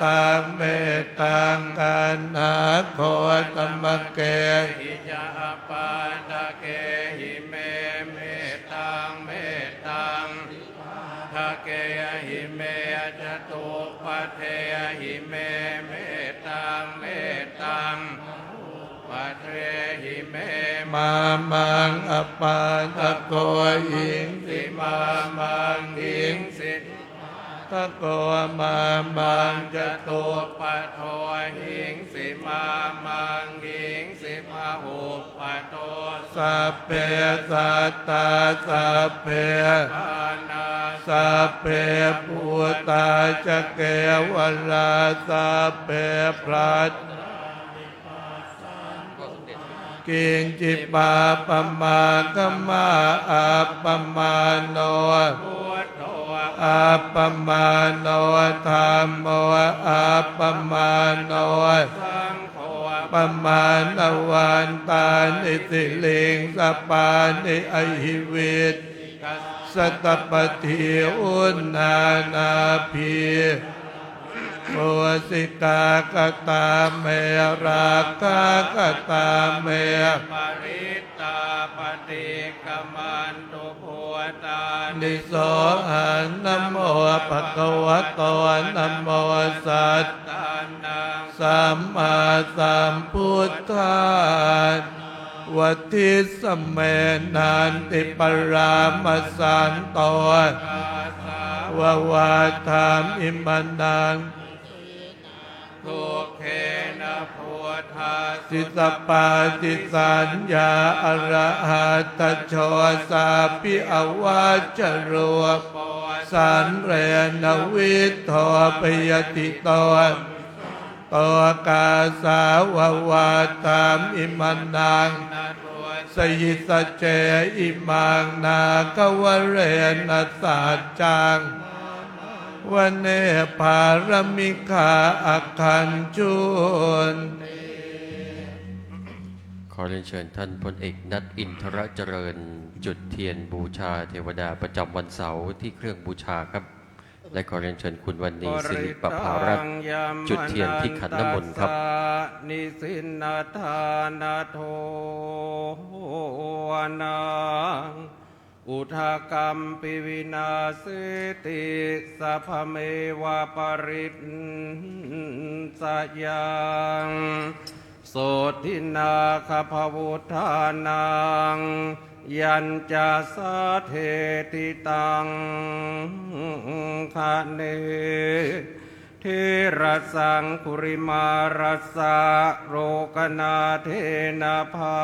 ตังเมตังกันหาโคตมะเกหิจาปาตะเกหิเมเมตังเมตังทะเกหิเมจตุปเทหิเมเมตังเมตังปเทหิเมมามังอปาตะโกหิงสิมามังหิงสิตะโกมามังจะตุปะโทหิงสิมามังหิงสิพาหุปะโตสัพเพสัตตาสัพเพสัพเพปุตตาจะเกวลาสัพเพพระกิงจิปาปมากัมมาอัปปมาโนอัปปมาโนธัมโมอัปปมาโนสังโฆปมาณวันตานิสิลิงสปานิอหิวิต สัตตปฏิอุณนานาพีโอสิกากตาเมราคากตาเมปริตตาปฏิกมันตุโพตานิโสหันนะโมภะคะวะโตนะโมสัตตันนังสัมมาสัมพุทธาวัติสมเมนันติปรามาสันโตววาธามอิมานังทุกเขนะพุทธาสิตปาติสัญญาอรหัตโชสาปิอวาจโรสันเรนวิทโทปยติโตโตกาสาววาตามอิมานังสยิสเจอิมังนากวเรนสัจจังวันเนภารมิกาอักขันจุนขอเรียนเชิญท่านพลเอกนัทอินทรเจริญจุดเทียนบูชาเทวดาประจำวันเสาร์ที่เครื่องบูชาครับและขอเรียนเชิญคุณวันนี้สิริประภารัตน์จุดเทียนที่ขันน้ำมนต์ครับนิสินนาทานาโทวนาอุทากรรมปิวินาสิติสัพพเมวะปริตสยังโสทินาคภวุธานังยัญจาสาเทติตังคะเนเทระสังคุริมารัสสะโรกนาเทนะภา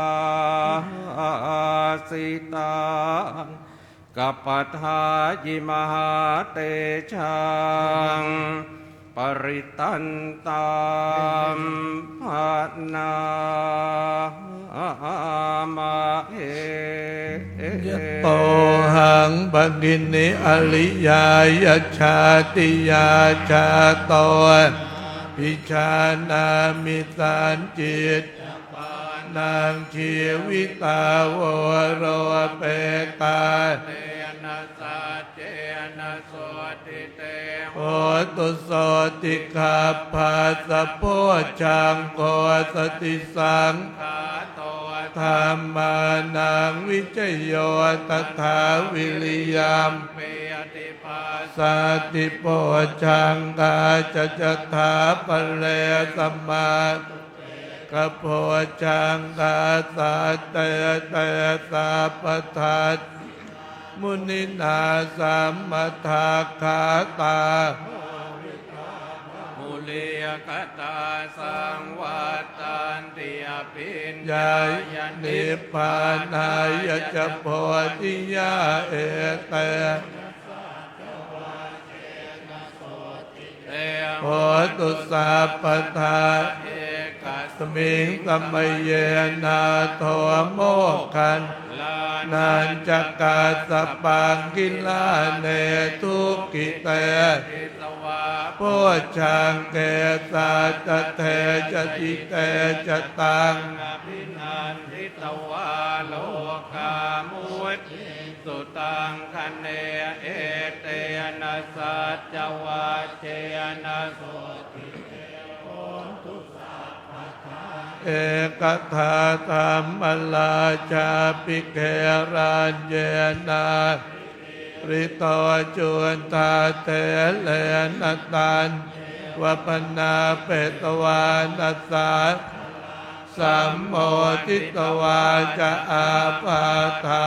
สิตังกัปปทายิมหาเตชังปริตันตามภานามายะโตหังปกินิอริยายชาติยาชาโตพิชานามิสานจิตนางชีวิตาวโรเปกาเตนะสัจเจนะโสติเตโอตุโสติขัพพาสะโพชังโกสติสังฆาโตธรรมานังวิจโยตถาวิริยมเปยติภาสติโพชังกาจะถาปะเรสัมมากโพชังกาสาเตเตสาปทัตมุนินาสัมมทาคาตามุลียกตาสังวัตตันติอภิญญานิพพานายจะโพธิยาเอเตโหตุสัพพทาสมิงสัมเยนาโทโมคันนันจักกาสปังกิลาเนทุกิเตโพชังเกสาจเทจติเตจตังพินันทิตวาโลกามุตสุตังคะเนเอเตนะสัจจวัชเชนะโสติเอกทาธรรมลาชาปิเกรัญเยนาริโตจุนตาเตเลนตันวปนาเปตวานัสสาสัมโมทิตวาจะอาปาทา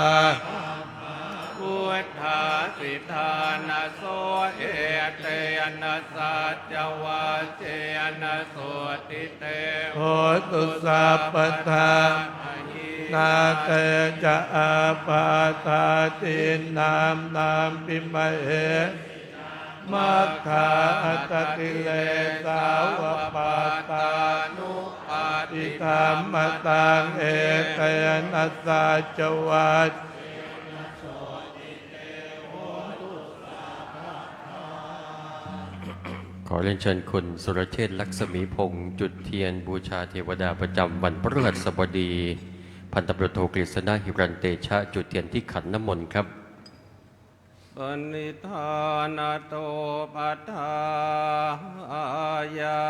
พุทธาสิทานาโสเอเตนะสัจจวัชเชนะโสติเตโหตุสัพพทานาเตจะอาปาตาตินามนามปิมะเหมัคคาอัตติเลสาวปาตานุปาติธรรมตังเอเตนะสัจวัชขอเรียนเชิญคุณสุรเชษฐ์ลักษมีพงษ์จุดเทียนบูชาเทวดาประจำวันพฤหัสบดีพันตำรวจโทกฤษณะหิรันเตชะจุดเทียนที่ขันน้ำมนต์ครับ สนิทานโตปัฏฐายา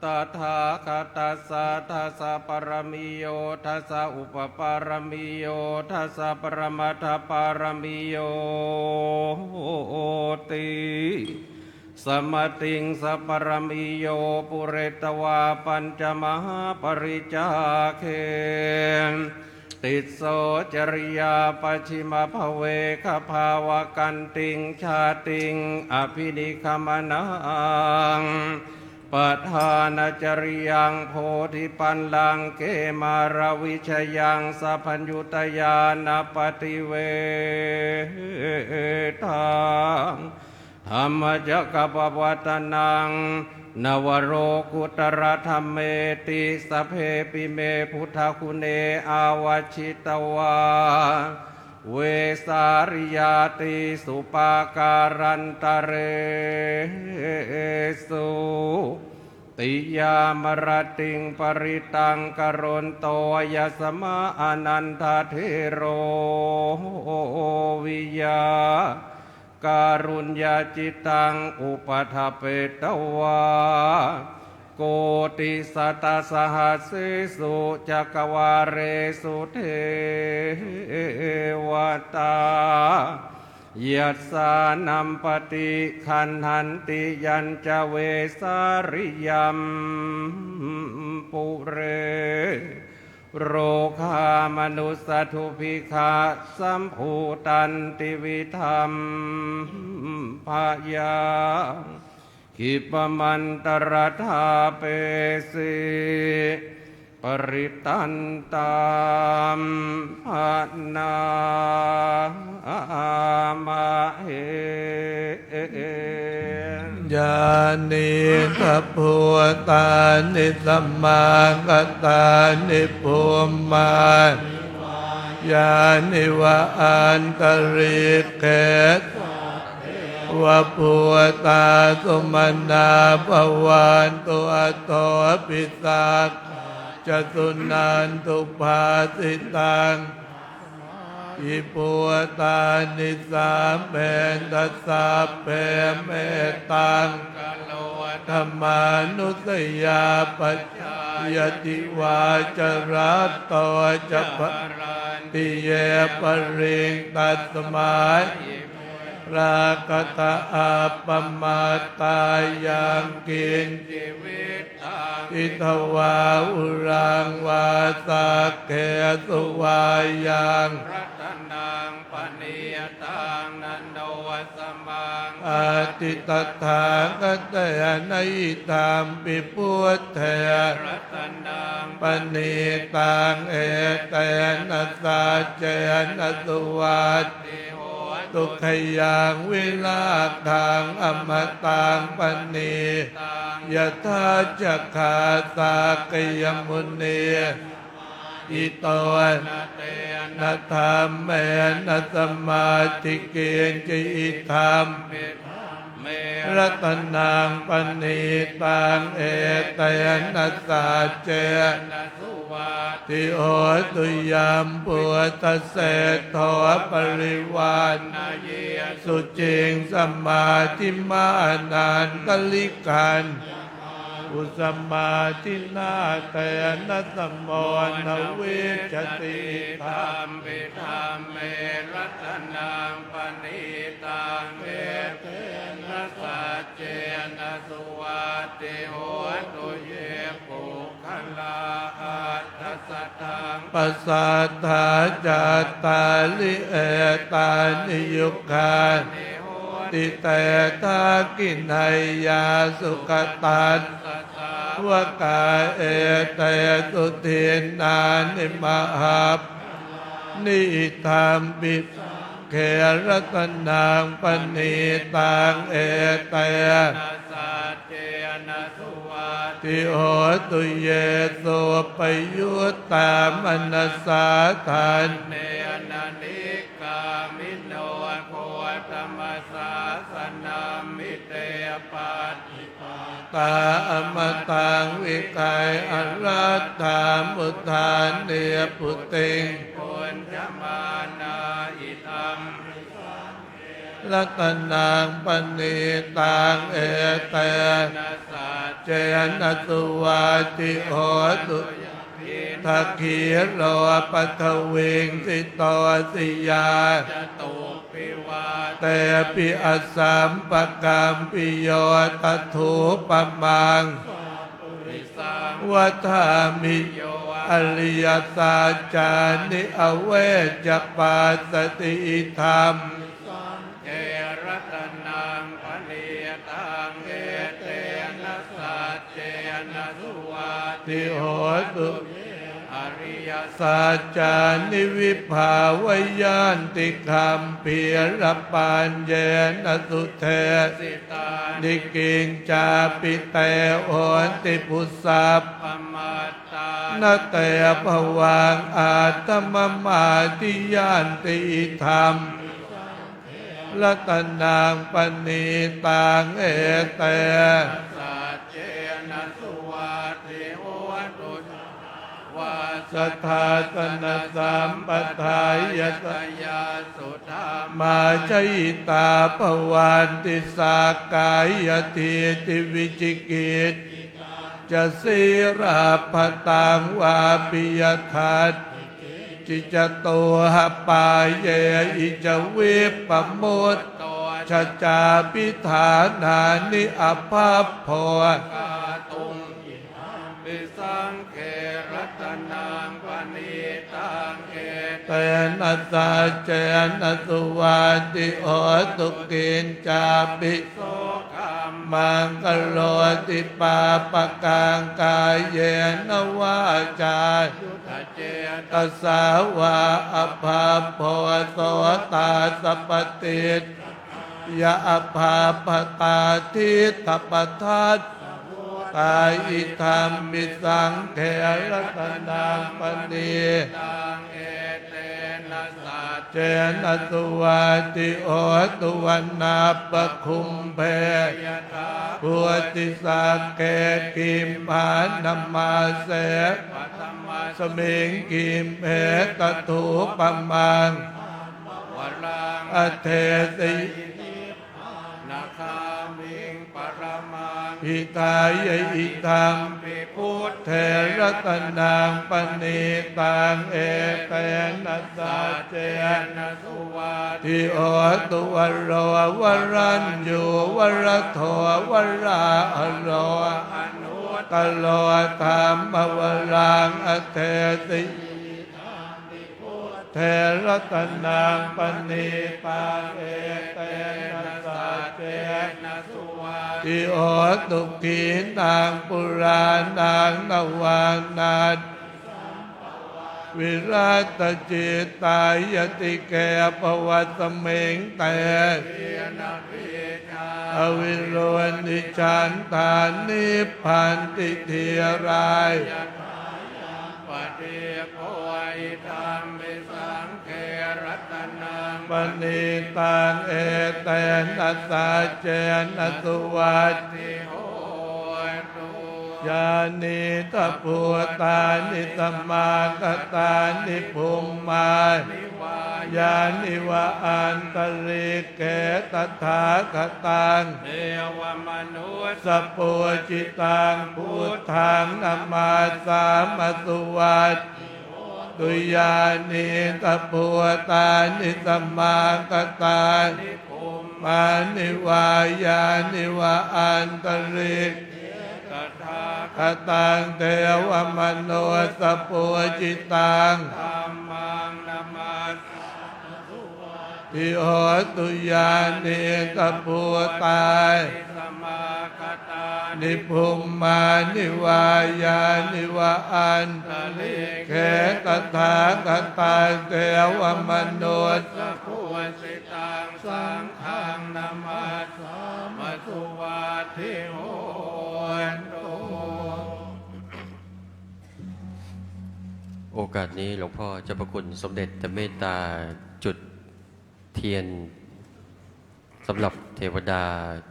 ตถาคตัสสะทัสสะปรมิโยทัสสะอุปปารมิโยทัสสะปรมัตถปารมิโยติสมติงสัปรมิโยปุเรตวาปัญจมหาปริจาเคติสโสจริยาปัจฉิมภเวคภาวกันติงชาติงอภินิคมนังปัฏฐานจริยังโพธิปันลังเกมารวิชยังสัพพัญญุตยานปฏิเวทังธรรมจักปวัตนังนวโรกุตรธรรมเมติสพเพปิเมพุทธคุณเนอาวชิตวาเวสาริยาติสุปาการันตะเรสุติยามรติงปริตังกรณโตยสมะอนันทเทโรวิยาการุญญาจิตังอุปถเปตวาโกติสัตสหัสสิสุจักวาเรสุเทวตายัสสานัมปฏิคันหันติยัญจเวสาริยัมปุเรโรคามนุสทุภิกขาสัมภูตันติวิธรรมภายาขิปมันตรธาเปสิปริตันตามภนามาเหญาณิสัพพุตานิสัมมากัตตานิภูมายานิวะอันตริเกตวะพุตาสุมาณาภวันตุอัตโตปิสักจตุนันตุภาสิตังอิปุตานิสามเปตัสสะเปเมตังธรรมานุสยาปัจจายติวาจรัตโตจะปติเยปริงตัสมาราคตาอัปปมาตายังกินจิวิตอิทวาอุรังวาสาเกสุวายังรัตนังปณิยตังนันโนวัสมังอาติตถาคตยนัยธรรมปิพุทธะรัตนังปณิตังเอเตนะสัจเจนะสุวัตติตุขยังวิลาคังอมตังปณิยถาจักขาสากยมุนีอิโตนะธรรมเมนะสมาธิเกณฑ์จิอิธรรมรัตนังปณิตังเอเตนะสัจเจติโหตุยัมปุตตะเสโทปริวานสุจิงสัมมาทิมานันตลิกันอุสัมมาทินาเตนะสัมโมนวิจติธรรมปิธรรมเมรัตนังปณิตังเอเตนะสัจเจนะสุวัตติโหตุเยปุคลาอัตถสัตถังปัสสัทธาจัตตาลิเอตานิยุคาติเตตากินัยยาสุขตัสวกาเอเตตุเทนานิมหาปนิธรรมปิเขรัตนังปณิตังเอเตติโหตุเยโสปยุตตามนัสสาทานเนนานิกามิโนโคตมสาสนามิเตปัตตาอมตังวิกายอรัตถามุทานเนปุติงปุญญมานาอิตัม รัตนังปณิตังเอเตนะสัจเจนะสุวัติโหตุทักขีโลปัทวิงสิโตสิยาจตุปิวาเตปิอัสสัมปกรรมปิโยตัตถุปมังวัฏามิอริยสัจจานิอเวจปัสสติธรรมเอรัตนังปณิตังเอเตนะสัจเจนะสุวัติโหตุอริยสัจจานิวิภาวยันติคัมภีรปัญเยนะสุเทสิตานิกิงจาปิเตโหนติพุสสัพพมัตตานะเตภวังอาตมมาติยันติธรรมรัตนังปณิตังเอเตสัจเจนะสุวัติโหตุวัสทาสนะสัมปทายตยาสุธรรมาจยิตาภวันติสากายติติวิจิกิจจะสีราภตังวาปิยทัตจิจโตหปายเยอิจวิปปมุตโตชจาปิฐานานิอภัพโพตุงปิสังเกรัตนังปณิตังเอเตนะสัจเจนะสุวัติโหตุกินจาปิโสกัมมังกโลติปาปะกังกายเยนวาจาเจตัสสาวะอภาโพโสตาสัพปติยะอภาปตาทิตปทัสตาอิธรรมิสังเขรัตนังปณิตังเอเตนะสัจเจนะสุวัติโหตุวันนาปะคุมเพยพุติสังเกกิมหานัมมาเสสมิงกิมเพตถุปมังอเทสินาคามิงปรมังอิตายะอิตังปิพุทเถรัตนังปณิตังเอเตนะสัจเจนะสุวัติโหตุวโรวรัญญูวรโทวราอโรอนุตโลธรรมวรังอเทติเทรัตนังปณิตังเอเตนะสัจเจนะสุวัติโหตุกีนังปุรานังนวังนัดวิรัตจิตตายติแกปวัตเมงแต่อวิโรนิจันตานิพพันติเทียรายปฏิโพอิธรรมิสังเขรัตนังปณิตังเอเตนะสัจเจนะสุวัติโหตุญาณิตาภูตานิสัมมาคตานิภูมมาญาณิวะอันตริเกตถาคตังเทวมนุสสะปุจิตังพุทธังนัมมาสามสุวัตตุญาณิตาภูตานิสัมมาคตานิภูมมานิวายาณิวะอันตริคตังเทวมนุสสะปุจิตังธัมมังนัมมาทิโหตุญาณิตาภูตานิภูมมานิวายานิวะอันตริเขตถาคตังเทวมนุสสะปุจิตังสังฆังนัมมาสามสุวัติโหตุ โอกาสนี้หลวงพ่อเจ้าพระคุณสมเด็จแต่เมตตาจุดเทียนสำหรับเทวดา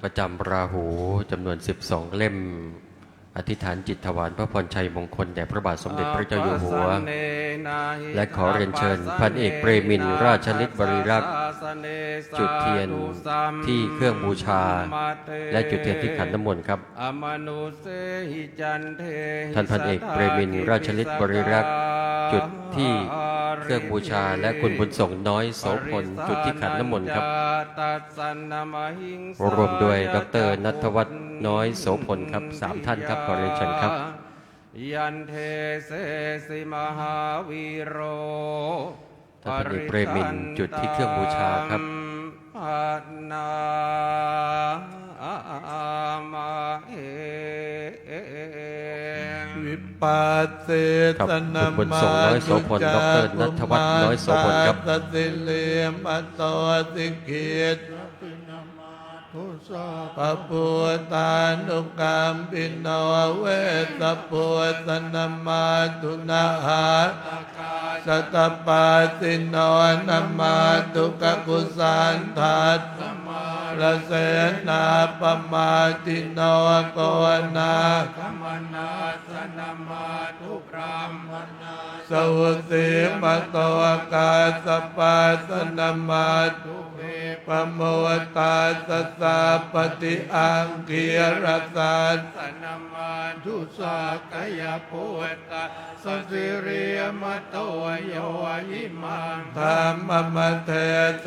ประจำราหูจำนวน 12 เล่มอธิษฐานจิตถวายพระพรชัยมงคลแด่พระบาทสมเด็จพระเจ้าอยู่หัวและขอเรียนเชิญพันเอกเปรมินทร์ราชฤทธิ์บริรักษ์ จุดเทียนที่เครื่องบูชา และจุดเทียนที่ขันน้ำมนต์ครับ อมนุเสหิจันเทหิ ท่านพันเอกเปรมินทร์ราชฤทธิ์บริรักษ์จุดที่เครื่องบูชาและคุณบุญส่งน้อยโสพลจุดที่ขันน้ำมนต์ครับ รวมด้วยดร.ณัฐวัฒน์น้อยโสพลครับ3ท่านครับขอเรียนเชิญครับ ยันเทเสสิมหาวีโร ท่านพันเอกเปรมินทร์จุดที่เครื่องบูชาครับ ภานามาเอ วิปัสเส ครับ สน คุณบุญส่งน้อยโสพลดร.ณัฐวัฒน์น้อยโสพลครับ สติเลมโตสิกิตปะปุตานุกรรมปิโนเวสปุสนามาตุนาหาสัตตปาสิโนนามาตุกกุสันทัตละเสนาปมาติโนโกนาคมนาสนามาตุพรามนาสวุติมโตกาสปัสนามาตุเวปโมตาสสะปฏิอังกิรสัสสนามาตุสักยปุตตะสสิริยมโตโยยิมังธรรมมเทเส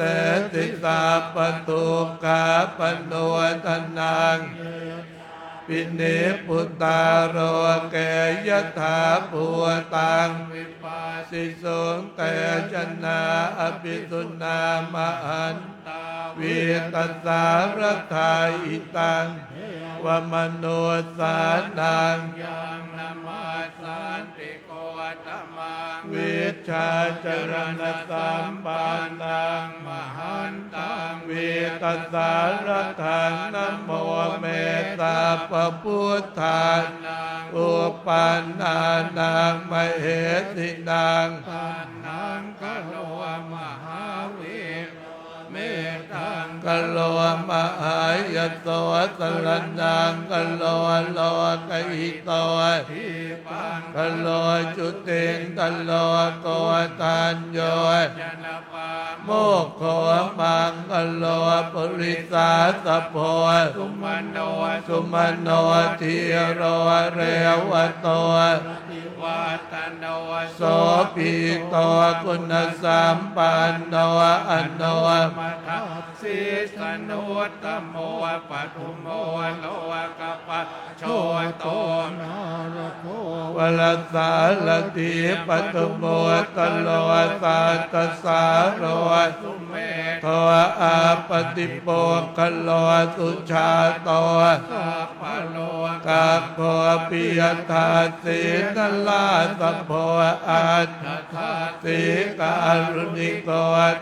ติสาปตุกาปโนทนังปิเนปุตตาโรเกยถาภูตังวิปัสสิสุงเตชนะอภิสุนามหันตาวิตัสสารทาอิตังวมโนสานังยังนามาสันติโกตมังวิชาจรณสัมปันนังมหันตังวิตัสสารทังนะโมเมตตาปพุทธานังอุปันนานังมเหสินังปันนังกโลมหาวิเมตังกโลมหายโตสรนังกโลโลกหิโตทิปังกโลจุติงกโลโกตัญโยยนะปาโมกขมังกโลปุริสาสะโพสุมโนทิโรเรวโตวัตโนโสภิโตคุณสัมปันโนอโนมัทสิสนุตตโมปทุมโมโลกปะโชโตนารโควลสาลติปทุมโมตโลสัตตสาโรสุเมโทอาปฏิโปกโลสุชาโตสัพพโลกาโคปิยธาสินลาสโพอัตถาสิการุณิโก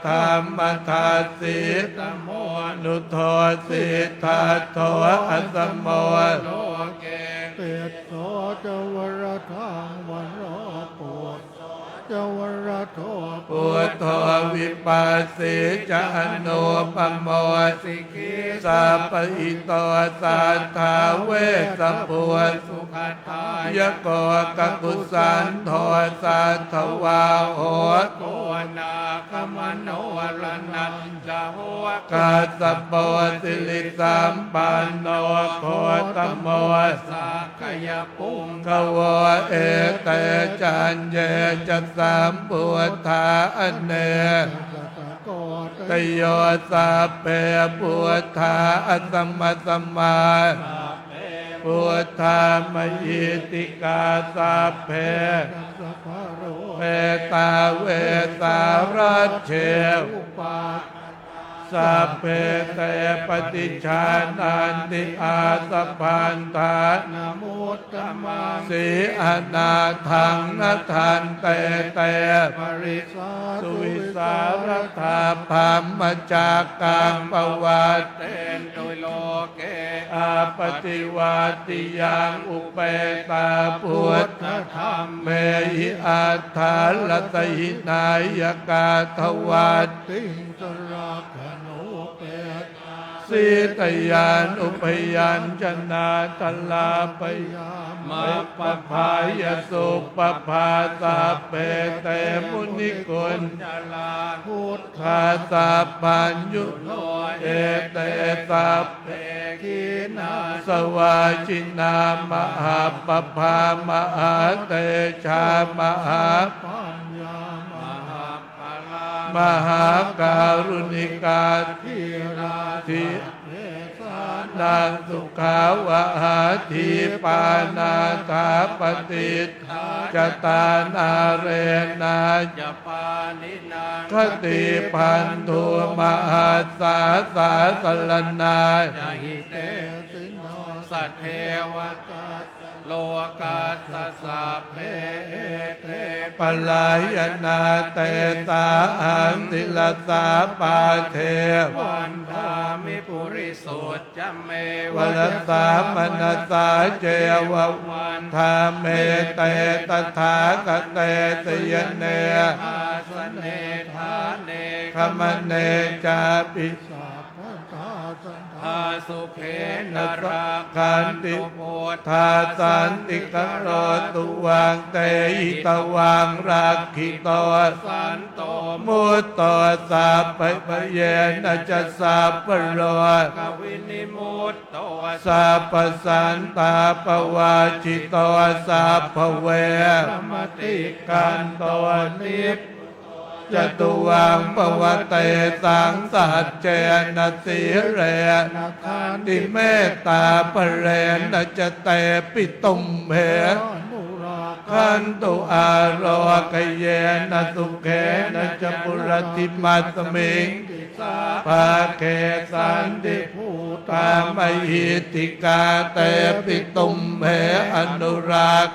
ธรรมธาสิตโมนุโทสิทาโทอัสโมโลเกเปตโสจวรทังวันโรปุตจวรโทปุตโทวิปัสสิจานุปโมสิกิสัพพิโตสัทธาเวสปุสุขทายโกกกุสันโทสัทธวาโหโกนาคมโนรนันจาโหกาสปโปสิลิสัมปันโนโคตโมสักขยปุงขวเอเตจันเยจัสสัมปุทธาอเนตโยสัพเพพุทธาอัสมะสัมมาพุทธามยิติกาสัพเพเปตาเวสารัชเชสัพเพเตปฏิชานันติอาสพันธานามุตตมังสีอนาทังนทันเตเตปริสาสุวิสารธาพัมมจากกังปวัตเตนโดยโลเกอาปฏิวัติยังอุเปตาพุทธธรรมเมหิอัฏฐาลตหินายกาทวัตติงสราคโนเปตส สิตยานุปยัญชนะตลาปยามัปปพายสุปภาสัพเพเตมุนิกุลจลาพุทธาสัพพัญญุโนเอเตสัพเพขีนาสวาจินามหาปภามหาเตชามหาปัญญามหาภลามหาการุณิกาธิราธินางสุขาวะหาทีปานาถาปฏิจตานาเรนาจปานินาคติพันธุมหาสาสาสลนาจหิเตสิโนสัทเทวตาโลกัสสะสัพเพเตปลายนาเตตาอันติลสาปาเทวันธามิปุริสุทธะเมวัลสามนัสสาเจววันธาเมเตตถาคเตตยเนอาสเนธาเนขมเนจาปิอาสุเขนราคันติโพธาสันติกโรตุวังเตหิตวังรักขิโตสันโตมุตโตสัพพะเยนะจะสัพพะโรกวินิมุตโตสัพพสันตาปวาจิโตสัพพเวมติกันโตนิพจตุวังปวเตสังสัจเจนะสีเรนะคันติเมตตาปเรนะจะเตปิตุมเหขันตุอาโรกเยนะสุเขนะจะปุรติมัสมิงภาเกสันติภูตามหิติกาเตปิตุมเหอนุรัก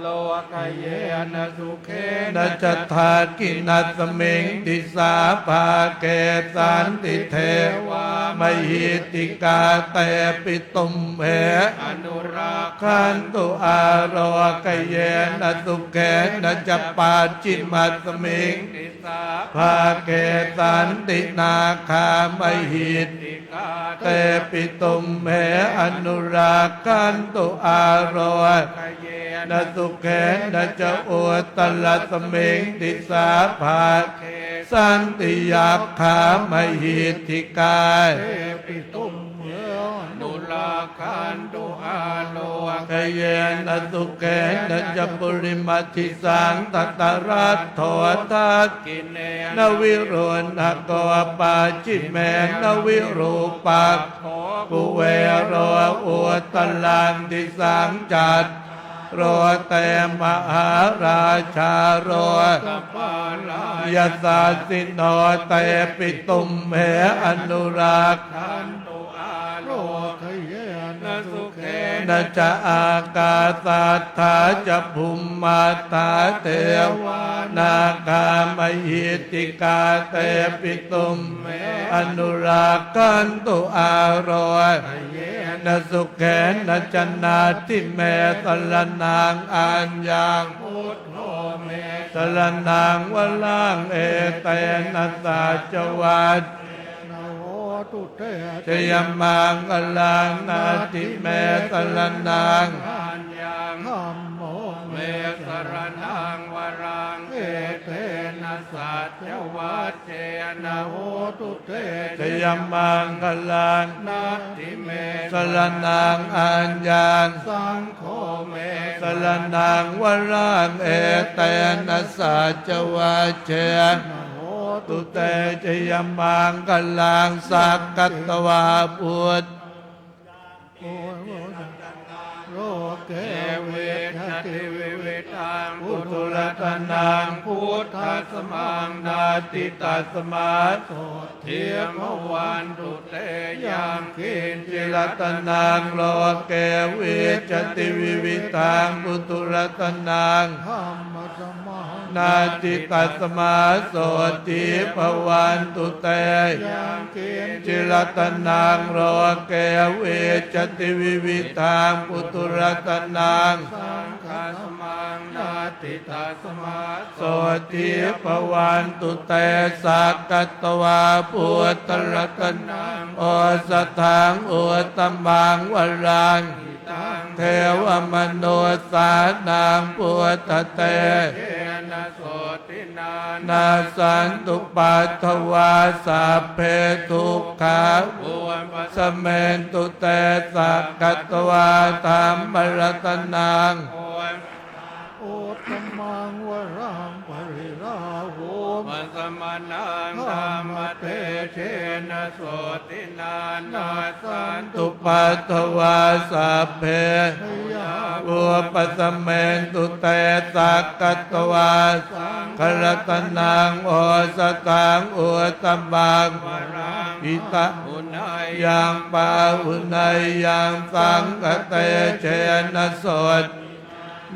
โลกเยนะสุเขนะจะทากินัสมิงติสาภาเกสันติเทวามหิติกาเตปิตุมเหอนุรักขันตุอาโรกเยนะสุเขนะจะปาจิมัสมิงติสาภาเกสันตินาคามหิติกาเตปิตุมเหอนุรักขันตุอาโรกเยนะสุเขนะจะโอตละสมิงติสาภาสันติยักขามหิติกายปิตุมเหนุลาคันตุอาโลกเยนะสุเขนะจะปุริมัติสังตตรัตโถทักกินเนนวิโรณโกปาจิเมนวิรูปักกุเวโรอุตลังติสังจัตโรเตมหาราชาโรยาสาสิโนเตปิตุมเหอนุรักขันตุอาโลกเยนะสุเขนะจะอากาสัทธาจะภุมมาตาเทวานาคามหิติกาเตปิตุมเหอนุรักขันตุอาโรนะสุเขนะจันนาทิเมสลนางอัญญังพุทโธเมสลนางวลังเอเตนะสัจวัตชยมังกลังนาทิเมสลนางอัญญังธัมโมเมสรนังวรังเอเตนะสัจวัตเจนะโหตุเตชยมังกลังนาทิเมสลนางอัญญังสังโฆเมสลนางวรังเอเตนะสัจวัตเจตุเตชยมังกลังสักกัตตวาพุทธโลเกเวทติวิเวตังพุทธุรัตนังพุทธัสมังนาติตัสมาโสเทียมวันตุเตยังคินจิรัตนังโลเกเวจติวิวิตังพุทธุรัตนังธรรมสมัง นาทิตัสมาโสติภวันตุเตจิรตนังโรเกเวจติวิวิทางปุตุรัตนังสังฆาสมังนาทิตัสมาโสติภวันตุเตสักกัตตวาปุตรัตนังโอสถังโอตมังวรังเทวมโนสานังปุตตเตนาสันตุปัตถวาสัพเพทุกขาสเมนตุเตสักกัตตวาธัมมรัตนังโอตมังวรังปริราโหมัสมานังธรรมเตเชนะโสตินานาสันตุปัตถวาสัพเพอุปสเมนตุเตสักกัตตวาครัตนังโอสตังโอตมังอิตะยังปาอุนัยยังสังกเตเชนะโสต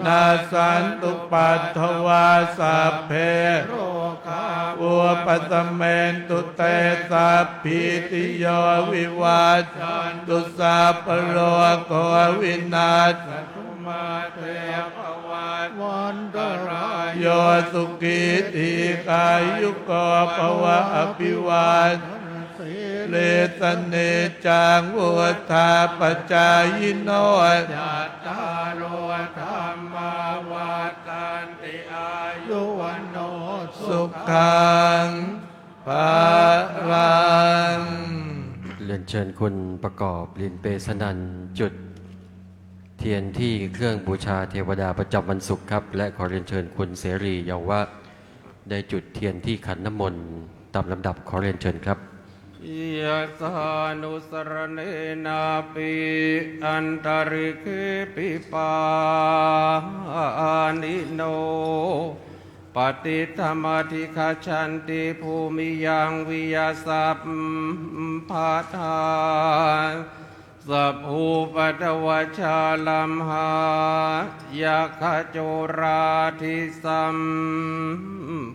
นาสันตุปัตถวาสัพเพอุปสเมนตุเตสัพพิติโยวิวัชตุสัพพโลกโควินาศมาเทภวันตรายโยสุขิติกายุโกภวะอภิวาทเลสเนจังวุธาปจายโนจัตตารโอธรรมาวาตันติอายุวันโนสุขังภาลังเรียนเชิญคุณประกอบลินเปสนันจุดเทียนที่เครื่องบูชาเทวดาประจำวันศุกร์ครับและขอเรียนเชิญคุณเสรีเยาวะได้จุดเทียนที่ขันน้ำมนต์ตามลำดับขอเรียนเชิญครับยะสานุสรเนนาปิอันตริเคปิปานิโนปฏิธรรมธิคาชันติภูมิยังวิยาสัพพาทานสัพภูปัตวชาลัมหายาคโจราธิสัม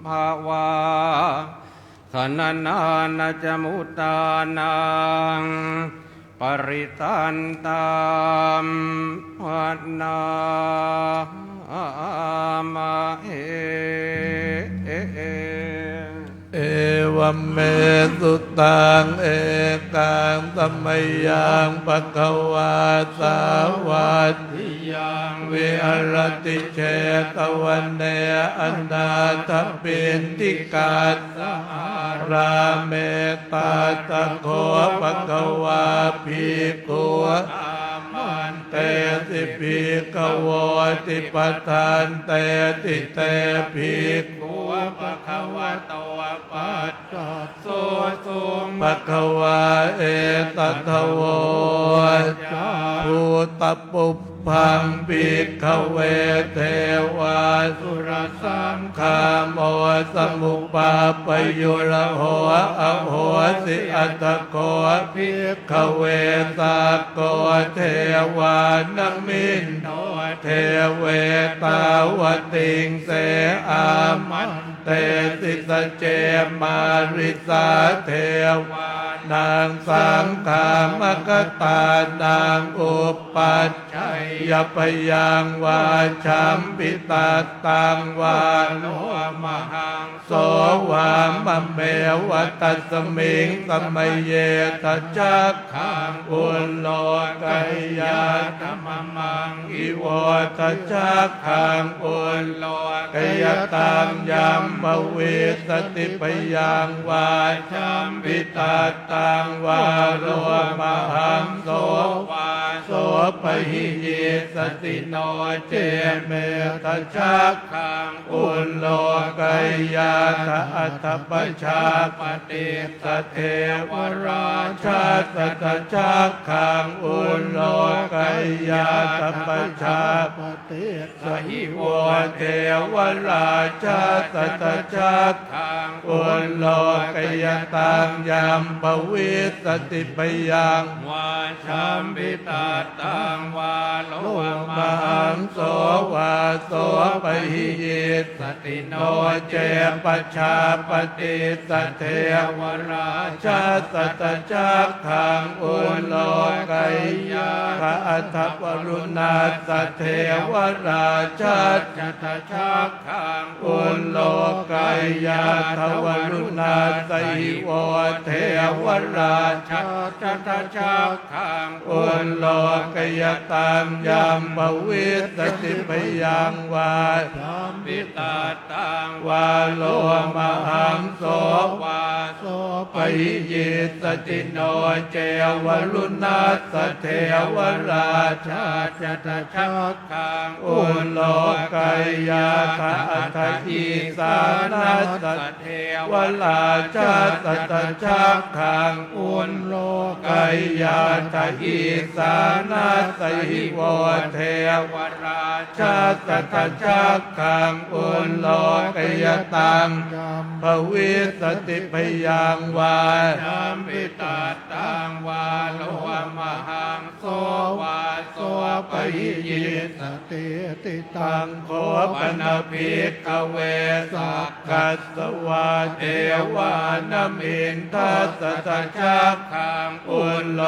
ภาวาขณานานาจมุตานังปริตันตามพันนามาเอวเมสุตังเอกังสัมมยังปะคะวาสาวัตถิยังวิหรติเชตวันเนอนาถปินทิกัสสหาราเมตตาตะโคปะคะวาภิกขุมันเตติภิกขโวติปทานเตติเตภิกขุปะคะวะโตปัสสะโสสุปะคะวาเอตัทโวภูตปุปพังภิกขเวเทวาสุรสังฆามโมสมุปาปยุระโหอโหสิอัตถโกภิกขเวสากโกเทวานมินโนเทเวตาวติงเสอามันเตติสเจมาริสาเทวานางสังฆามกตานางอุปัชชัยยปยังวาชัมปิตาตังวาโนมหังโสวามะเมวัตสมิงสมัยเยตจักขังอุลโลกัยยาธรรมมังอิวตจักขังอุลโลกัยตังยัมภเวสติปยังวาชัมปิตาตังวาโรมหังโสวาโสปหิเยสติโนเจเมตจักขังอุลโลกัยยาทะอัตถปชาปฏิสเทวรา ชาตตะชักขังอุลโลกัยยาตัปปชาปฏิสหิวเทวราชาตตะชักขังอุลโลกัยตังยัมปวิสติปยังวาชัมปิตาตังวาโลมหังโสวาโสปหิยิสติโนเจปัชชาปฏิสเทวราชาตตะชักขังอุลโลกัยยาพระอัฏฐปรุณาสเทวราชาตชักขังอุลโลกัยยาทวรุณาสหิวเทวราชาตชักขังอุลโลกัยตังยัมปวิสติพยังวาชัมปิตาตังวาโลมหังโสวาโสปหิยิสติโนเจวรุณาสเทวราชาตชักขังอุลโลกัยยาทะอัฏฐอิสานัสเทวราชาตชักขังอุลโลกัยยาทะอิสานัสหิวเทวราชาตชักขังอุลโลกัยตังภวิสติพยังวาชัมปิตาตังวาโลมหังโสวาโสปหิยิสติตังโคปนภิกขเวสักคัสสวาเทวานมินทัสสะชักขังอุลโล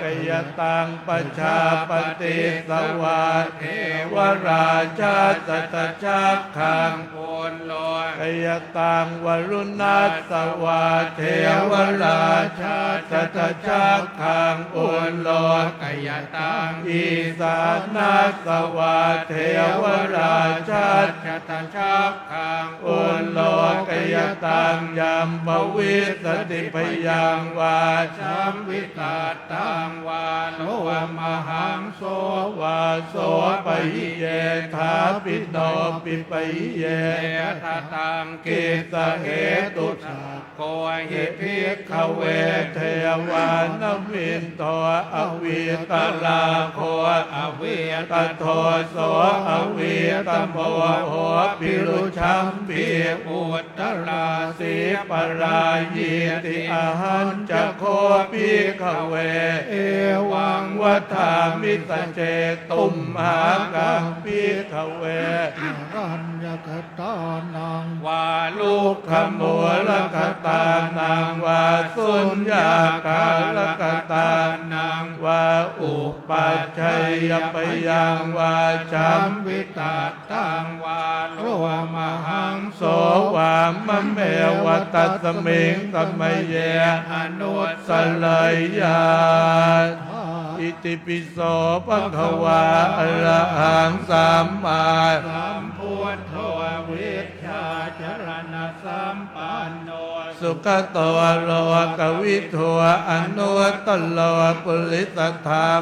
กัยตังปชาปฏิสวาเทวราชาตชักขังอุลโลกัยตังวรุณัสสวาเทวราชาตชักขังอุลโลกัยตังอีสานัสสวาเทวราชาตชักขังอุลโลกัยตังยัมปวิสติพยังวาชัมปิตาตังวาโลมหังโสวาโสปหิเยธาปิโนปิปหิเยทะตังกิสเหตุสักโกหิภิกขเวเทวานมินโตอวิตลาโคอวิตโทโสอวิตโมโหปิรุชัมปีอุตตราสีปรายิติอหันจะโคภิกขเวเอวังวัฏามิสเจตุมหากังภิกขเวรัญญกตานังวาลุกขมูลกตานังวาสุญญากาลกตานังวาอุปัชชัยปยังวาชัมปิตาตังวาโลมหังโสวามะเมวตัสมิงกัมมะเยอนุสสลยาอิติปิโสภะคะวาอะระหังสัมมาสัมพุทโธวิชชาจรณะสัมปันโนสุขโตโลกวิทูอนุตตโลปุริสธรรม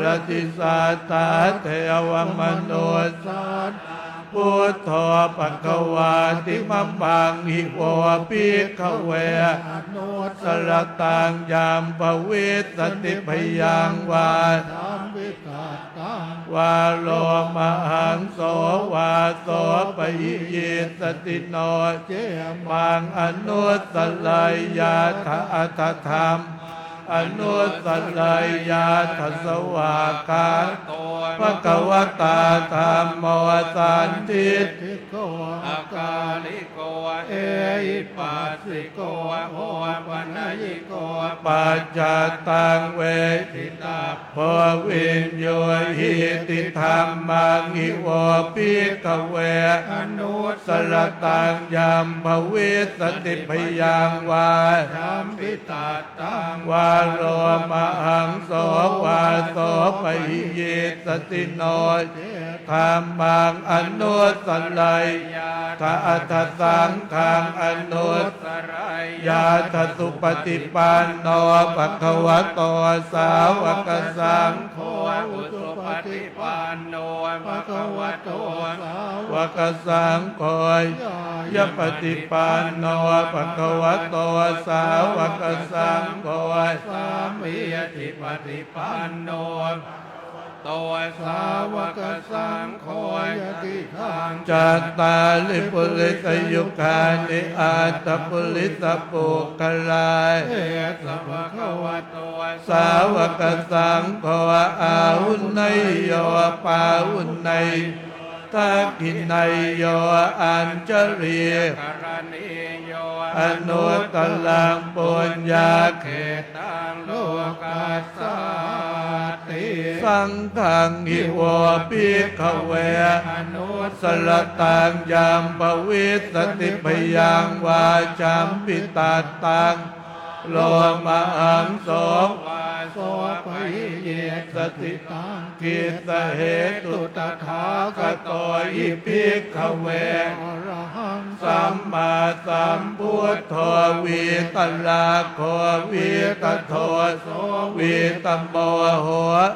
รติสาตาเทวมโนสัตพุทโธภควาติมัมมังหิโวภิกขเวอนุตตรตังยามปวิสติพยังวาธัมปิตาตังวาโลมหังโสวาโสปหิยิสติโนเจมังอนุตตรยาทะอัตถธรรมอนุสสลยาทัสวากาโตภควตาธรรมโมสันติโกอากาลิโกเอหิปัสสิโกโหปัญญิโกปัจจตังเวทิตาภวินโยหิติธรรมังหิโวภิกขเวอนุสสรตังยัมภวิสติพยังวาชัมปิตาตังวาโลมหังโสวาโสปหิยิสติโนธรรมังอนุสสลยาทะอัตถสังฆังอนุสสลยาทะสุปฏิปันโนภควโตสาวกสังโฆอุสุปฏิปันโนภควโตสาวกสังโฆยปฏิปันโนภควโตสาวกสังโฆ สามีจิปฏิปันโนตัวสาวกสังโฆยติทางจัตตาลิปุริสยุคานิอัตตปุริสปุคลายเอสัพพะวะโตสาวกสังโฆอาหุนยโยปาหุนยทักขินายโยอัญจรีกรณีโยอนุตตลังปุญญาเขตังโลกัสสติสังฆังหิวภิกขเวอนุสรตังยามปวิสติพยังวาจัมปิตัตตังโลมาอังโสวาโสภะเยสติตังกิสเหตุตถาคโตอิภิกขเวอรหังสัมมาสัมพุทโธวิตลาโควิตโทโสวิตโมโห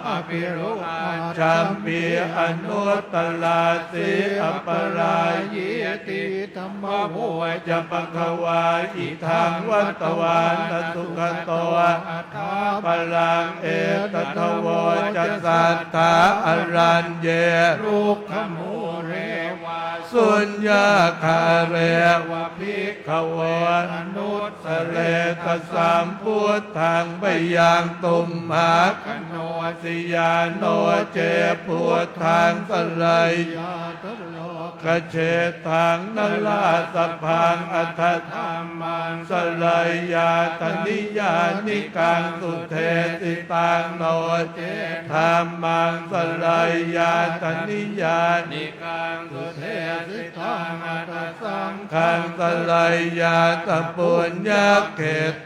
อภิรุอาจัมปีอนุตตลาสิอัปปรายติธัมโมโหจะปะคะวาอิทังวัตวานสุขโตอัฏฐาปลังเอตทโวจัสสัทธาอรัญเยรุกขมูเรวาสุญญาคาเรวะภิกขวอนุตตเรตสัมพุทธังปยังตุมหาคโนสิยาโนเจพุทธังสลายยาตโลกเชตังนลาสพังอัฏฐธรรมังสลายยาตนิยานิกังสุเทติตังโนเจธรรมังสลายยาตนิยานิกังสุเทติตังอัฏฐสังฆังสลายยาตปุญญาเข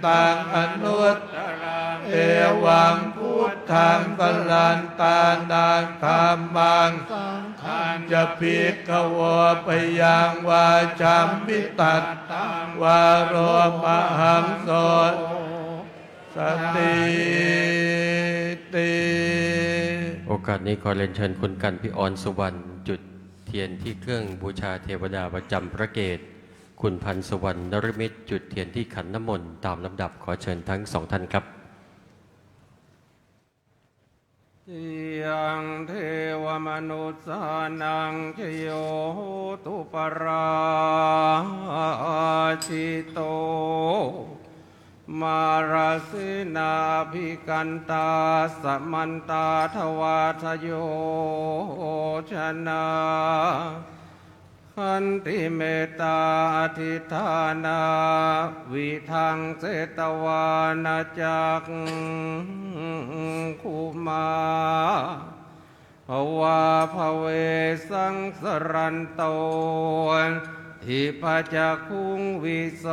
ตังอนุตตรังเอวังพุทธังสลันตานังธรรมังสังฆังจะภิกขวปยังวาจัมปิตัตตังวาโรมหังโสสติติ โอกาสนี้ขอเรียนเชิญคุณกันพี่ออนสุวรรณจุดเทียนที่เครื่องบูชาเทวดาประจำพระเกศคุณพันธ์สุวรรณนรมิตรจุดเทียนที่ขันน้ำมนต์ตามลำดับขอเชิญทั้งสองท่านครับ ยังเทวมนุษย์สานังชโยตุปราชิโตมาราสินาภิกันตาสมันตาทวาทโยชนะขันติเมตตาอธิฐานาวิทังเจตวานาจักขุมาภวาภเวสังสรันโตทิปจักขุงวิโส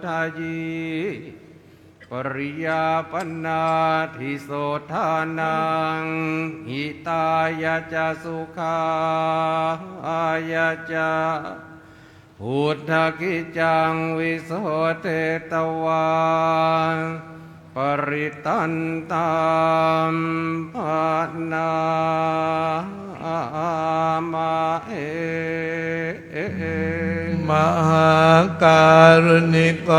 ทายีปริยาปนาทิโสทานังหิตายาจาสุขายาจาพุทธกิจจังวิโสเทตวาปริตันตามปนามาเอมหาการุณิโก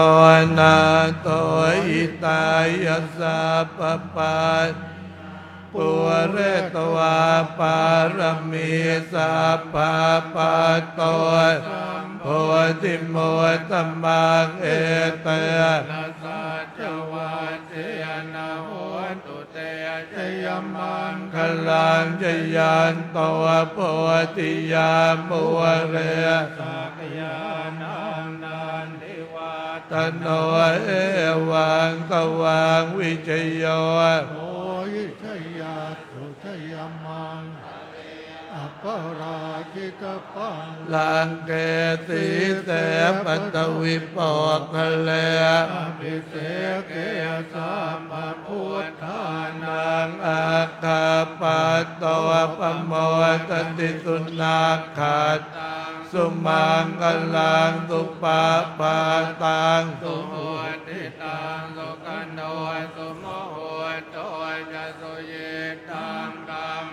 นาโตอิตายาสัพพปัสปุเรตวาปารมีสัพพปัตโตโพธิโมตตมังเอเตนะสัจวัตเตนะโหตุเตชยมังคลังจยันโตโพธิยามุเรสักยานังนันทิวาตโนเอวังตวังวิจโยโพยิชยาสุชยมังอัปปราชิตปังลังเกติเตปัตตวิปกขเลอภิเสเกสัมมาพุทธานังอาคาปัตโตปโมตติสุนาคัตสุมังกลังสุปาปาตังสุโหติตังสุกันโนสุโมโหโตจะสุเยตังกัม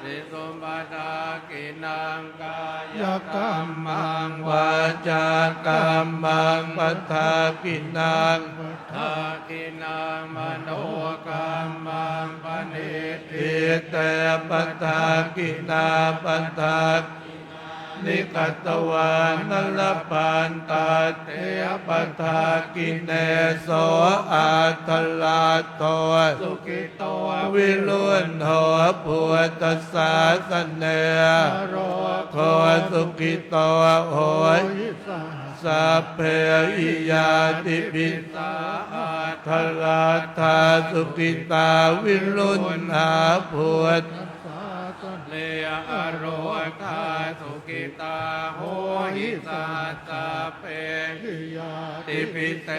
สิสุปา ทากินังกายกรร ม มัง วาจากรรมังปัฏฐากินัง ทากินังมโนกรรมังปณิทิ อิเตปัฏฐากินาปัฏฐานิกัตตวานลปันตาเตปัฏฐากิเนโสอาทลาโต สุกิโต วิรุณโหปุตตสาสเน โร โคสุกิโตโหยสัพเพอิยาติปิตาทลาทาสุกิตาวิรุณหาพุทธ เลอโรคาสุกิตาโหหิสัสสะเปหิยาติปิเต